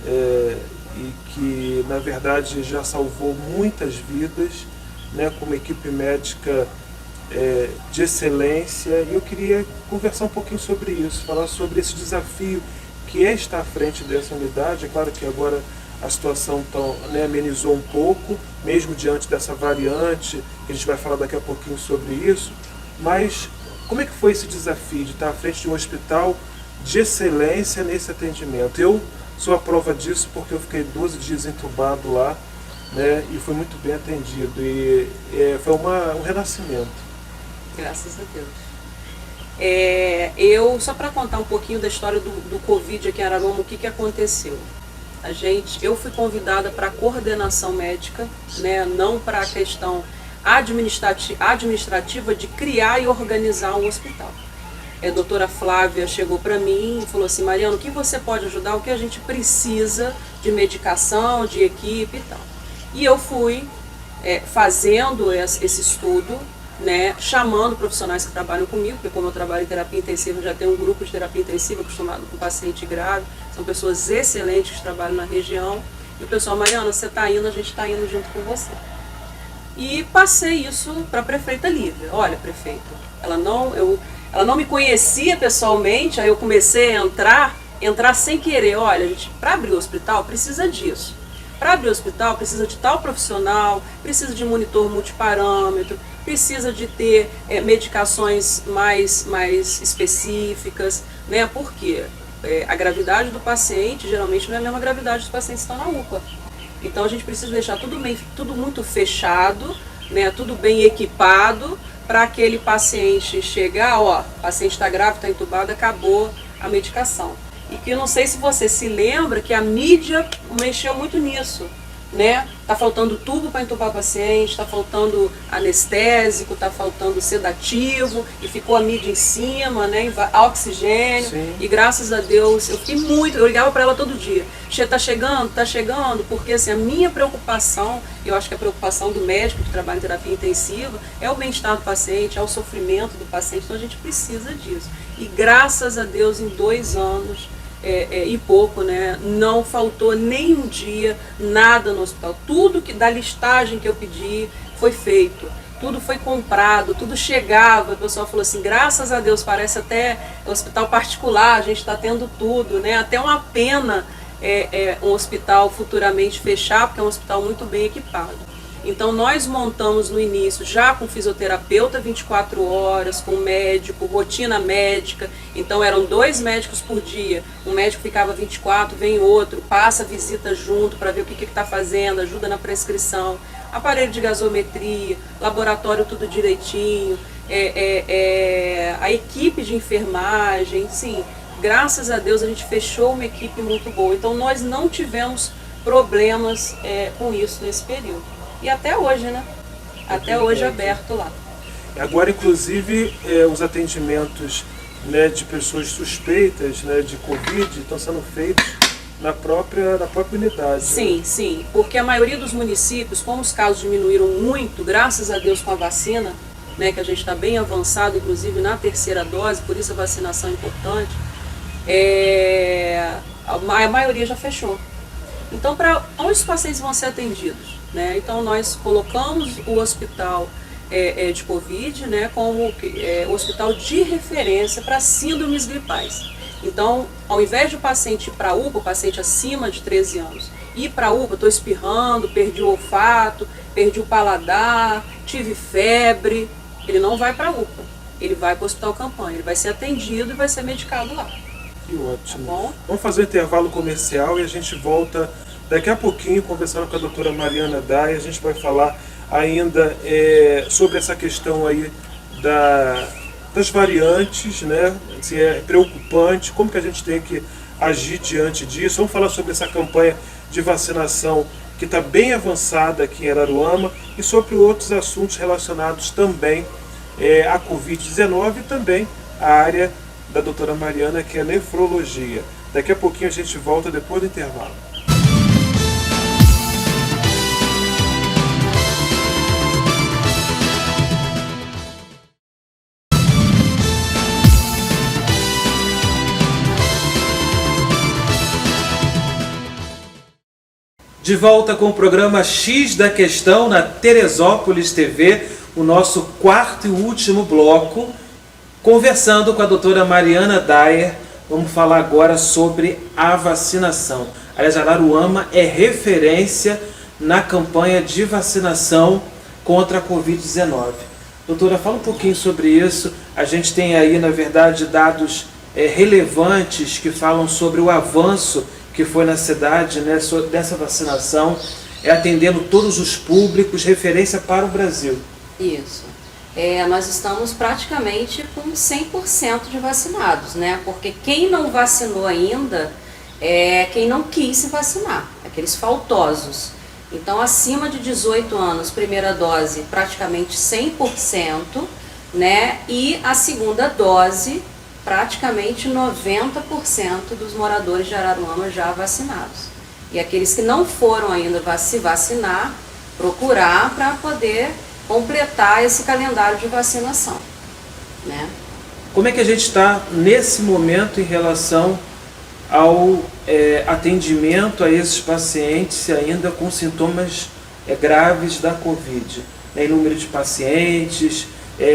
e que na verdade já salvou muitas vidas, né, com uma equipe médica de excelência. E eu queria conversar um pouquinho sobre isso, falar sobre esse desafio que é estar à frente dessa unidade. É claro que agora a situação amenizou um pouco, mesmo diante dessa variante, que a gente vai falar daqui a pouquinho sobre isso, mas como é que foi esse desafio de estar à frente de um hospital de excelência nesse atendimento? Eu sou a prova disso porque eu fiquei 12 dias entubado lá, né, e fui muito bem atendido, e foi um renascimento. Graças a Deus. Só para contar um pouquinho da história do Covid aqui em Araruama, o que aconteceu? Eu fui convidada para a coordenação médica, né, não para a questão administrativa de criar e organizar um hospital. A doutora Flávia chegou para mim e falou assim: Mariana, o que você pode ajudar? O que a gente precisa de medicação, de equipe e tal. E eu fui fazendo esse estudo, né, chamando profissionais que trabalham comigo, porque como eu trabalho em terapia intensiva, já tenho um grupo de terapia intensiva acostumado com paciente grave, são pessoas excelentes que trabalham na região, e o pessoal: Mariana, você está indo, a gente está indo junto com você. E passei isso para a prefeita Lívia. Olha, prefeita, ela não me conhecia pessoalmente, aí eu comecei a entrar sem querer. Olha, gente, para abrir o hospital precisa disso. Para abrir o hospital precisa de tal profissional, precisa de monitor multiparâmetro, precisa de ter medicações mais específicas, né? Porque a gravidade do paciente geralmente não é a mesma gravidade dos pacientes que estão na UPA. Então a gente precisa deixar tudo muito fechado, né? Tudo bem equipado, para aquele paciente chegar, ó, o paciente está grávido, está entubado, acabou a medicação. E que eu não sei se você se lembra que a mídia mexeu muito nisso, né? Tá faltando tubo para entubar o paciente, está faltando anestésico, está faltando sedativo, e ficou a mídia em cima, né? Oxigênio. Sim. E graças a Deus, eu ligava para ela todo dia: tá chegando, porque assim, a minha preocupação, eu acho que a preocupação do médico que trabalha em terapia intensiva é o bem-estar do paciente, é o sofrimento do paciente, então a gente precisa disso. E graças a Deus, em 2 anos e pouco, né, não faltou nem um dia nada no hospital. Tudo da listagem que eu pedi foi feito, tudo foi comprado, tudo chegava. O pessoal falou assim: graças a Deus, parece até hospital particular, a gente está tendo tudo, né? Até uma pena um hospital futuramente fechar, porque é um hospital muito bem equipado. Então nós montamos no início já com fisioterapeuta 24 horas, com médico, rotina médica. Então eram 2 médicos por dia. Um médico ficava 24, vem outro, passa visita junto para ver o que está fazendo, ajuda na prescrição, aparelho de gasometria, laboratório tudo direitinho, a equipe de enfermagem, sim. Graças a Deus a gente fechou uma equipe muito boa. Então nós não tivemos problemas com isso nesse período. E até hoje, né? Até hoje aberto lá. Agora, inclusive, os atendimentos, né, de pessoas suspeitas, né, de Covid estão sendo feitos na própria unidade. Sim, né? Sim. Porque a maioria dos municípios, como os casos diminuíram muito, graças a Deus com a vacina, né, que a gente está bem avançado, inclusive na 3ª dose, por isso a vacinação é importante, a maioria já fechou. Então, onde os pacientes vão ser atendidos? Né? Então nós colocamos o hospital de Covid, né, como o hospital de referência para síndromes gripais. Então, ao invés de o paciente ir para a UPA, o paciente acima de 13 anos, ir para a UPA, estou espirrando, perdi o olfato, perdi o paladar, tive febre, ele não vai para a UPA, ele vai para o hospital campanha, ele vai ser atendido e vai ser medicado lá. Que ótimo. Tá bom? Vamos fazer um intervalo comercial e a gente volta daqui a pouquinho conversando com a doutora Mariana Dai. A gente vai falar ainda sobre essa questão aí das variantes, né? Se é preocupante, como que a gente tem que agir diante disso. Vamos falar sobre essa campanha de vacinação que está bem avançada aqui em Araruama e sobre outros assuntos relacionados também à Covid-19 e também à área da doutora Mariana, que é nefrologia. Daqui a pouquinho a gente volta depois do intervalo. De volta com o programa X da Questão na Teresópolis TV, o nosso quarto e último bloco, conversando com a doutora Mariana Dai. Vamos falar agora sobre a vacinação. Aliás, Araruama é referência na campanha de vacinação contra a Covid-19. Doutora, fala um pouquinho sobre isso. A gente tem aí, na verdade, dados relevantes que falam sobre o avanço que foi na cidade, né, dessa vacinação, atendendo todos os públicos, referência para o Brasil. Isso. Nós estamos praticamente com 100% de vacinados, né? Porque quem não vacinou ainda é quem não quis se vacinar, aqueles faltosos. Então, acima de 18 anos, primeira dose praticamente 100%, né? E a segunda dose, praticamente 90% dos moradores de Araruama já vacinados. E aqueles que não foram ainda se vacinar, procurar para poder completar esse calendário de vacinação, né? Como é que a gente está nesse momento em relação ao atendimento a esses pacientes ainda com sintomas graves da Covid? Em número de pacientes,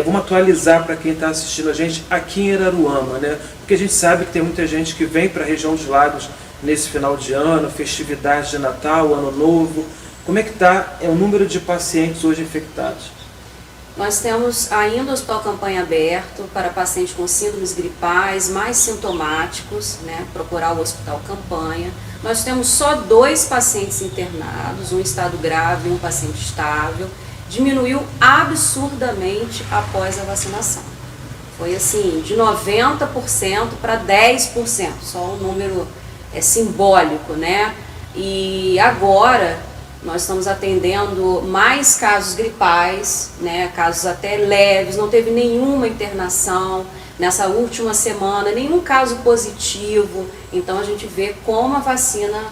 vamos atualizar para quem está assistindo a gente aqui em Araruama, né? Porque a gente sabe que tem muita gente que vem para a região dos lagos nesse final de ano, festividades de Natal, Ano Novo. Como é que está o número de pacientes hoje infectados? Nós temos ainda o hospital campanha aberto para pacientes com síndromes gripais mais sintomáticos, né? Procurar o hospital campanha. Nós temos só 2 pacientes internados, um em estado grave e um paciente estável. Diminuiu absurdamente após a vacinação. Foi assim, de 90% para 10%, só um número simbólico, né? E agora nós estamos atendendo mais casos gripais, né? Casos até leves, não teve nenhuma internação nessa última semana, nenhum caso positivo. Então a gente vê como a vacina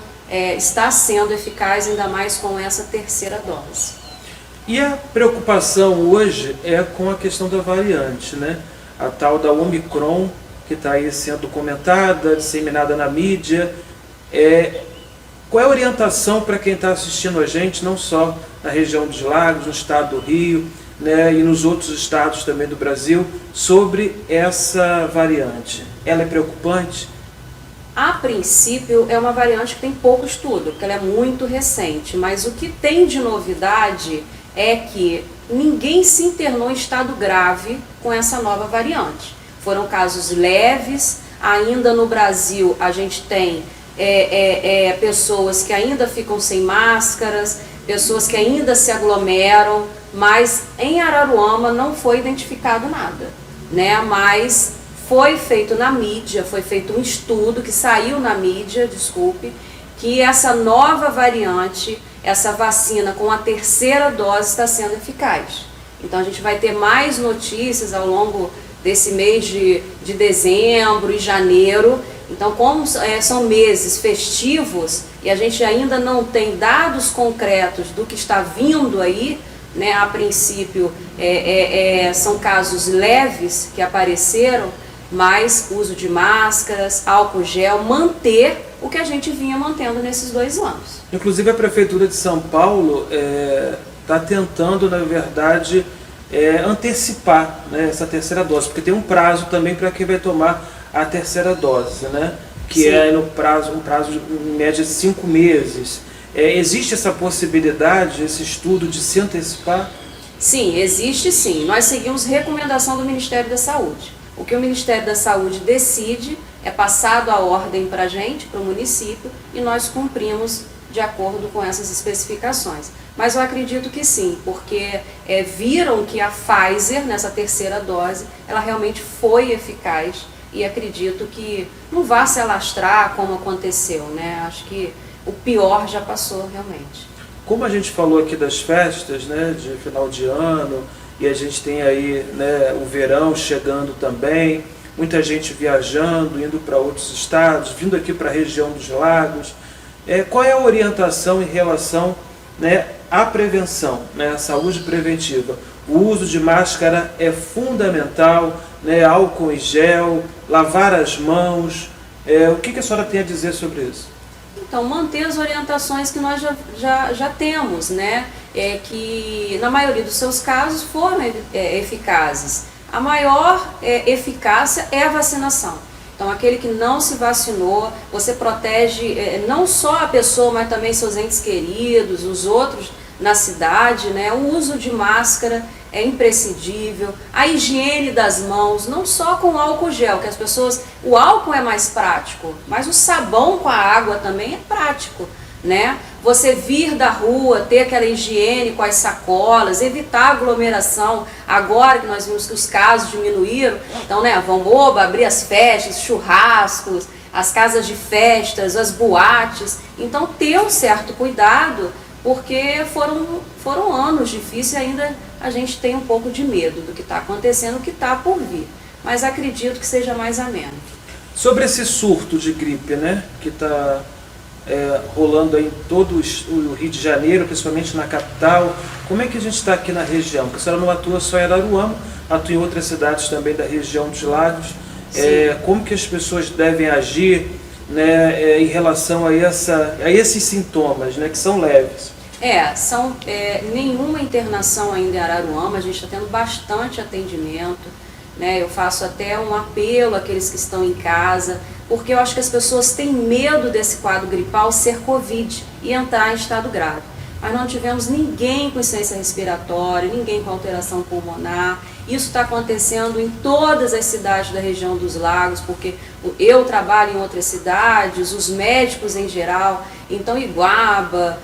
está sendo eficaz, ainda mais com essa terceira dose. E a preocupação hoje é com a questão da variante, né? A tal da Omicron, que está aí sendo comentada, disseminada na mídia. Qual é a orientação para quem está assistindo a gente, não só na região dos lagos, no estado do Rio, né, e nos outros estados também do Brasil, sobre essa variante? Ela é preocupante? A princípio é uma variante que tem pouco estudo, porque ela é muito recente, mas o que tem de novidade é que ninguém se internou em estado grave com essa nova variante. Foram casos leves, ainda no Brasil a gente tem pessoas que ainda ficam sem máscaras, pessoas que ainda se aglomeram, mas em Araruama não foi identificado nada, né? Mas foi feito na mídia, foi feito um estudo que saiu na mídia, que essa nova variante, essa vacina com a terceira dose está sendo eficaz. Então a gente vai ter mais notícias ao longo desse mês de dezembro e janeiro. Então, como são meses festivos e a gente ainda não tem dados concretos do que está vindo aí, né? A princípio são casos leves que apareceram, mas uso de máscaras, álcool gel, manter o que a gente vinha mantendo nesses 2 anos. Inclusive a Prefeitura de São Paulo está tentando, na verdade, antecipar, né, essa terceira dose, porque tem um prazo também para quem vai tomar a terceira dose, né, que Sim. é um prazo em média de 5 meses. Existe essa possibilidade, esse estudo de se antecipar? Sim, existe sim. Nós seguimos recomendação do Ministério da Saúde. O que o Ministério da Saúde decide é passado a ordem para a gente, para o município, e nós cumprimos de acordo com essas especificações. Mas eu acredito que sim, porque viram que a Pfizer, nessa terceira dose, ela realmente foi eficaz e acredito que não vá se alastrar como aconteceu, né? Acho que o pior já passou realmente. Como a gente falou aqui das festas, né, de final de ano, e a gente tem aí, né, o verão chegando também, muita gente viajando, indo para outros estados, vindo aqui para a região dos lagos. Qual é a orientação em relação, né, à prevenção, né, à saúde preventiva? O uso de máscara é fundamental, né, álcool em gel, lavar as mãos. O que a senhora tem a dizer sobre isso? Então, manter as orientações que nós já temos, né? Que na maioria dos seus casos foram eficazes. A maior eficácia é a vacinação. Então, aquele que não se vacinou, você protege não só a pessoa, mas também seus entes queridos, os outros na cidade, né? O uso de máscara é imprescindível, a higiene das mãos, não só com álcool gel, que as pessoas, o álcool é mais prático, mas o sabão com a água também é prático, né? Você vir da rua, ter aquela higiene com as sacolas, evitar aglomeração, agora que nós vimos que os casos diminuíram, então, né, vamos abrir as festas, churrascos, as casas de festas, as boates, então ter um certo cuidado, porque foram anos difíceis e ainda a gente tem um pouco de medo do que está acontecendo, o que está por vir. Mas acredito que seja mais ameno. Sobre esse surto de gripe, né, que está rolando aí em todo o Rio de Janeiro, principalmente na capital, como é que a gente está aqui na região? Porque a senhora não atua só em Araruama, atua em outras cidades também da região dos lagos. Como que as pessoas devem agir, né, em relação a esses sintomas, né, que são leves? São nenhuma internação ainda em Araruama, a gente está tendo bastante atendimento, né? Eu faço até um apelo àqueles que estão em casa, porque eu acho que as pessoas têm medo desse quadro gripal ser Covid e entrar em estado grave. Mas não tivemos ninguém com insuficiência respiratória, ninguém com alteração pulmonar. Isso está acontecendo em todas as cidades da região dos lagos, porque eu trabalho em outras cidades, os médicos em geral, então Iguaba,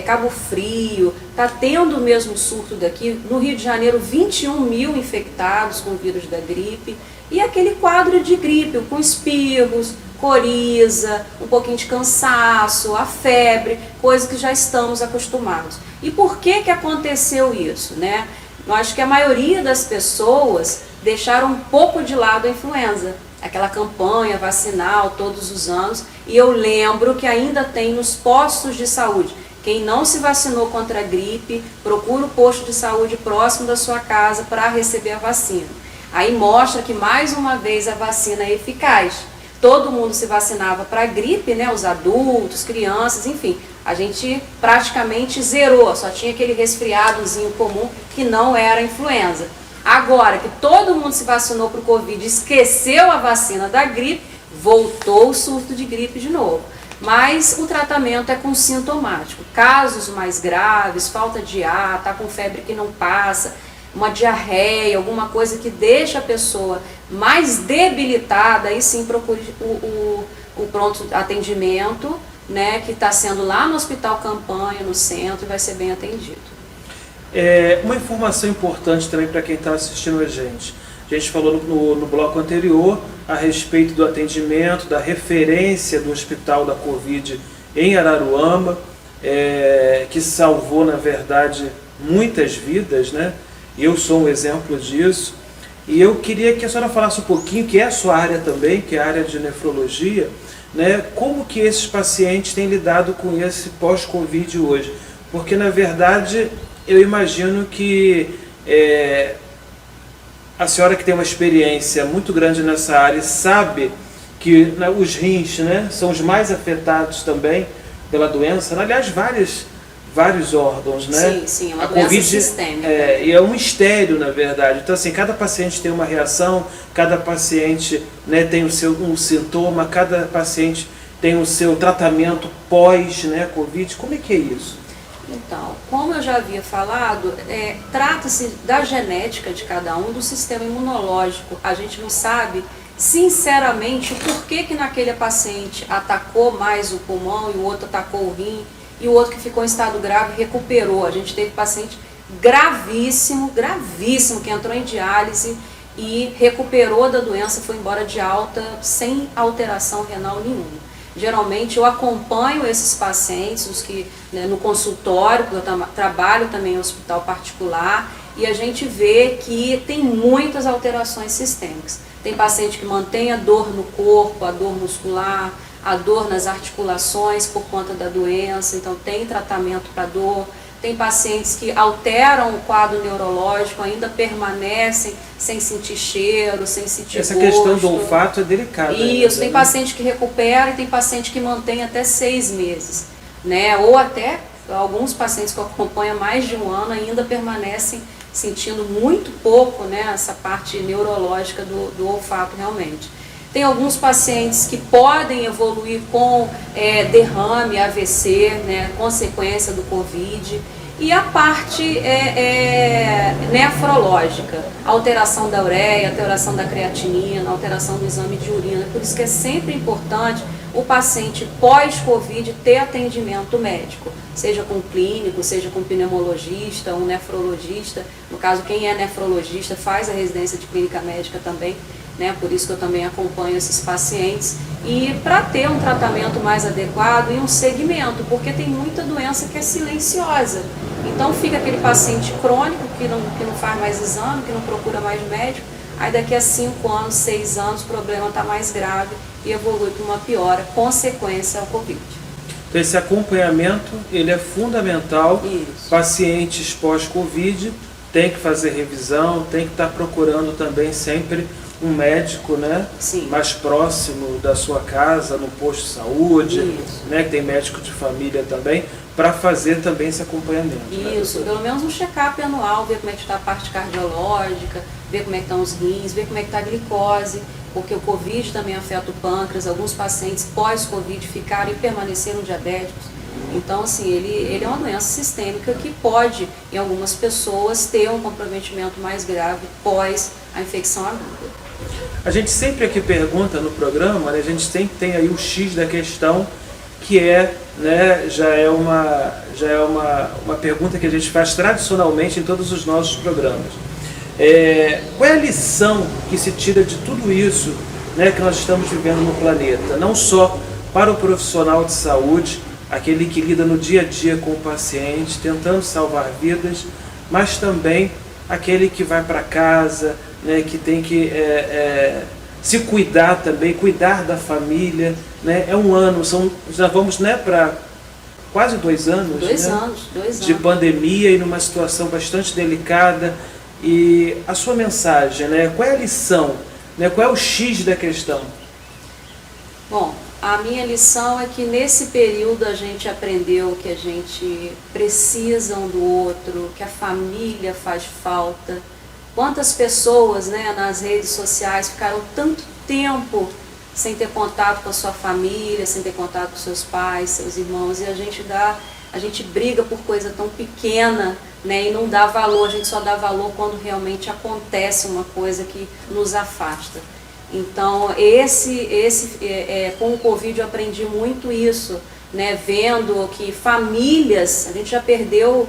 Cabo Frio, está tendo o mesmo surto daqui. No Rio de Janeiro, 21 mil infectados com o vírus da gripe, e aquele quadro de gripe, com espirros, coriza, um pouquinho de cansaço, a febre, coisa que já estamos acostumados. E por que aconteceu isso, né? Eu acho que a maioria das pessoas deixaram um pouco de lado a influenza, aquela campanha vacinal todos os anos, e eu lembro que ainda tem nos postos de saúde. Quem não se vacinou contra a gripe, procura o posto de saúde próximo da sua casa para receber a vacina. Aí mostra que mais uma vez a vacina é eficaz. Todo mundo se vacinava para a gripe, né? Os adultos, crianças, enfim. A gente praticamente zerou, só tinha aquele resfriadozinho comum que não era influenza. Agora que todo mundo se vacinou para o Covid, esqueceu a vacina da gripe, voltou o surto de gripe de novo. Mas o tratamento é com sintomático. Casos mais graves, falta de ar, tá com febre que não passa, uma diarreia, alguma coisa que deixa a pessoa mais debilitada, aí sim procure o pronto atendimento, né, que está sendo lá no Hospital Campanha, no centro, e vai ser bem atendido. Uma informação importante também para quem está assistindo a gente. A gente falou no bloco anterior a respeito do atendimento, da referência do Hospital da Covid em Araruama, que salvou, na verdade, muitas vidas, né? Eu sou um exemplo disso. E eu queria que a senhora falasse um pouquinho, que é a sua área também, que é a área de nefrologia, né? Como que esses pacientes têm lidado com esse pós-Covid hoje? Porque, na verdade, eu imagino que a senhora que tem uma experiência muito grande nessa área sabe que, né, os rins, né, são os mais afetados também pela doença. Aliás, vários órgãos, né? Sim, é uma a doença COVID sistêmica. E é um mistério, na verdade. Então, assim, cada paciente tem uma reação, cada paciente, né, tem um sintoma, cada paciente tem o seu tratamento pós, né, COVID. Como é que é isso? Então, como eu já havia falado, trata-se da genética de cada um, do sistema imunológico. A gente não sabe, sinceramente, o porquê que naquele paciente atacou mais o pulmão e o outro atacou o rim, e o outro que ficou em estado grave recuperou. A gente teve paciente gravíssimo, que entrou em diálise e recuperou da doença, foi embora de alta, sem alteração renal nenhuma. Geralmente eu acompanho esses pacientes, os que no consultório, porque eu trabalho também em hospital particular, e a gente vê que tem muitas alterações sistêmicas. Tem paciente que mantém a dor no corpo, a dor muscular, a dor nas articulações por conta da doença, então tem tratamento para dor. Tem pacientes que alteram o quadro neurológico, ainda permanecem sem sentir cheiro, sem sentir gosto. Essa questão do olfato é delicada. Isso, tem paciente que recupera e tem paciente que mantém até 6 meses, né? Ou até alguns pacientes que eu acompanho há mais de um ano ainda permanecem sentindo muito pouco, né, essa parte neurológica do olfato realmente. Tem alguns pacientes que podem evoluir com derrame, AVC, né, consequência do Covid. E a parte nefrológica, alteração da ureia, alteração da creatinina, alteração do exame de urina. Por isso que é sempre importante o paciente pós-Covid ter atendimento médico, seja com clínico, seja com pneumologista, um nefrologista. No caso, quem é nefrologista faz a residência de clínica médica também, né? Por isso que eu também acompanho esses pacientes, e para ter um tratamento mais adequado e um segmento, porque tem muita doença que é silenciosa. Então fica aquele paciente crônico que não faz mais exame, que não procura mais médico, aí daqui a 5 anos, 6 anos o problema está mais grave e evolui para uma piora, consequência ao Covid. Então esse acompanhamento ele é fundamental. Isso. Pacientes pós-Covid tem que fazer revisão, tem que estar procurando também sempre um médico, né, Sim. mais próximo da sua casa, no posto de saúde, Isso. né, que tem médico de família também, para fazer também esse acompanhamento. Isso, né, pelo menos um check-up anual, ver como é que está a parte cardiológica, ver como é que estão os rins, ver como é que está a glicose, porque o Covid também afeta o pâncreas. Alguns pacientes pós-Covid ficaram e permaneceram diabéticos. Então, assim, ele é uma doença sistêmica que pode, em algumas pessoas, ter um comprometimento mais grave pós a infecção aguda. A gente sempre aqui pergunta no programa, né, a gente sempre tem aí o X da questão, que é, né, já é uma pergunta que a gente faz tradicionalmente em todos os nossos programas. Qual é a lição que se tira de tudo isso, né, que nós estamos vivendo no planeta? Não só para o profissional de saúde, aquele que lida no dia a dia com o paciente, tentando salvar vidas, mas também aquele que vai para casa, né, que tem que se cuidar também, cuidar da família, né? É um ano, já vamos, né, para quase 2 anos, 2 né, anos, 2 anos. de pandemia e numa situação bastante delicada. E a sua mensagem, né, qual é a lição, né, qual é o X da questão? Bom, a minha lição é que nesse período a gente aprendeu que a gente precisa um do outro, que a família faz falta. Quantas pessoas, né, nas redes sociais ficaram tanto tempo sem ter contato com a sua família, sem ter contato com seus pais, seus irmãos, e a gente briga por coisa tão pequena, né, e não dá valor. A gente só dá valor quando realmente acontece uma coisa que nos afasta. Então, com o Covid eu aprendi muito isso, né, vendo que famílias, a gente já perdeu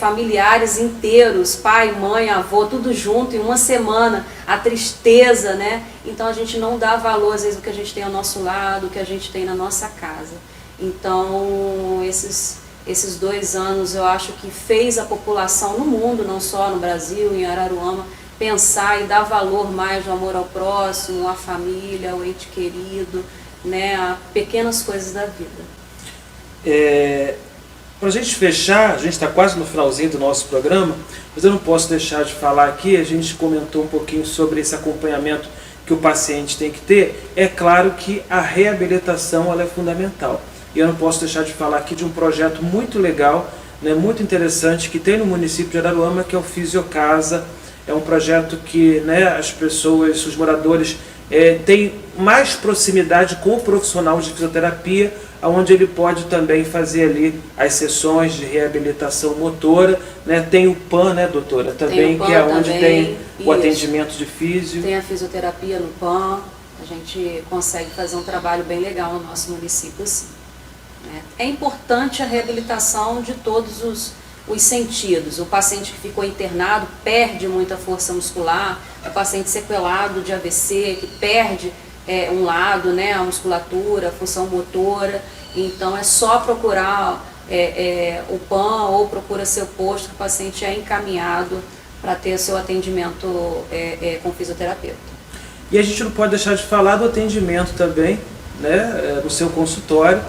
familiares inteiros, pai, mãe, avô, tudo junto em uma semana, a tristeza, né? Então a gente não dá valor às vezes o que a gente tem ao nosso lado, o que a gente tem na nossa casa. Então esses 2 anos eu acho que fez a população no mundo, não só no Brasil, em Araruama, pensar e dar valor mais ao amor ao próximo, à família, ao ente querido, né, a pequenas coisas da vida. Para a gente fechar, a gente está quase no finalzinho do nosso programa, mas eu não posso deixar de falar aqui, a gente comentou um pouquinho sobre esse acompanhamento que o paciente tem que ter. É claro que a reabilitação ela é fundamental. E eu não posso deixar de falar aqui de um projeto muito legal, né, muito interessante, que tem no município de Araruama, que é o Fisiocasa. É um projeto que, né, as pessoas, os moradores, têm mais proximidade com o profissional de fisioterapia onde ele pode também fazer ali as sessões de reabilitação motora, né? Tem o PAN, né, doutora? Também, PAN que é onde também, tem o isso. atendimento de físio. Tem a fisioterapia no PAN, a gente consegue fazer um trabalho bem legal no nosso município, sim. Né? É importante a reabilitação de todos os sentidos. O paciente que ficou internado perde muita força muscular, o paciente sequelado de AVC, que perde um lado, né, a musculatura, a função motora. Então é só procurar o PAN ou procura seu posto que o paciente é encaminhado para ter seu atendimento com fisioterapeuta. E a gente não pode deixar de falar do atendimento também, né, no seu consultório.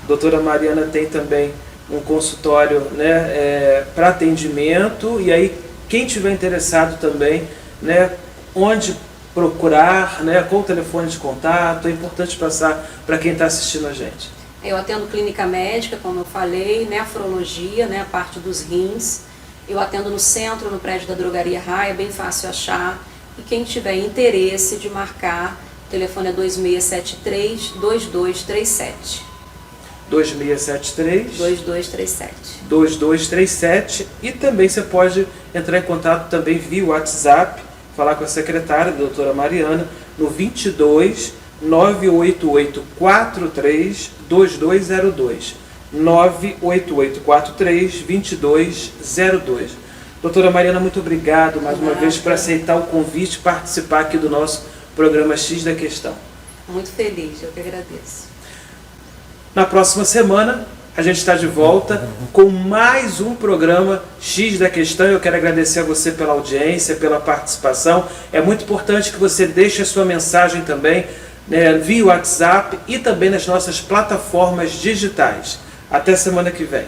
A doutora Mariana tem também um consultório, né, para atendimento, e aí quem tiver interessado também, né, onde procurar, né, qual o telefone de contato, é importante passar para quem está assistindo a gente. Eu atendo clínica médica, como eu falei, nefrologia, né, a parte dos rins. Eu atendo no centro, no prédio da Drogaria Raia, é bem fácil achar. E quem tiver interesse de marcar, o telefone é 2673-2237. 2673 2237. 2237, e também você pode entrar em contato também via WhatsApp, falar com a secretária, a doutora Mariana, no 22 988 43 2202. 988 43 2202. Doutora Mariana, muito obrigado mais uma vez por aceitar o convite e participar aqui do nosso programa X da Questão. Muito feliz, eu que agradeço. Na próxima semana, a gente está de volta com mais um programa X da Questão. Eu quero agradecer a você pela audiência, pela participação. É muito importante que você deixe a sua mensagem também, né, via WhatsApp e também nas nossas plataformas digitais. Até semana que vem.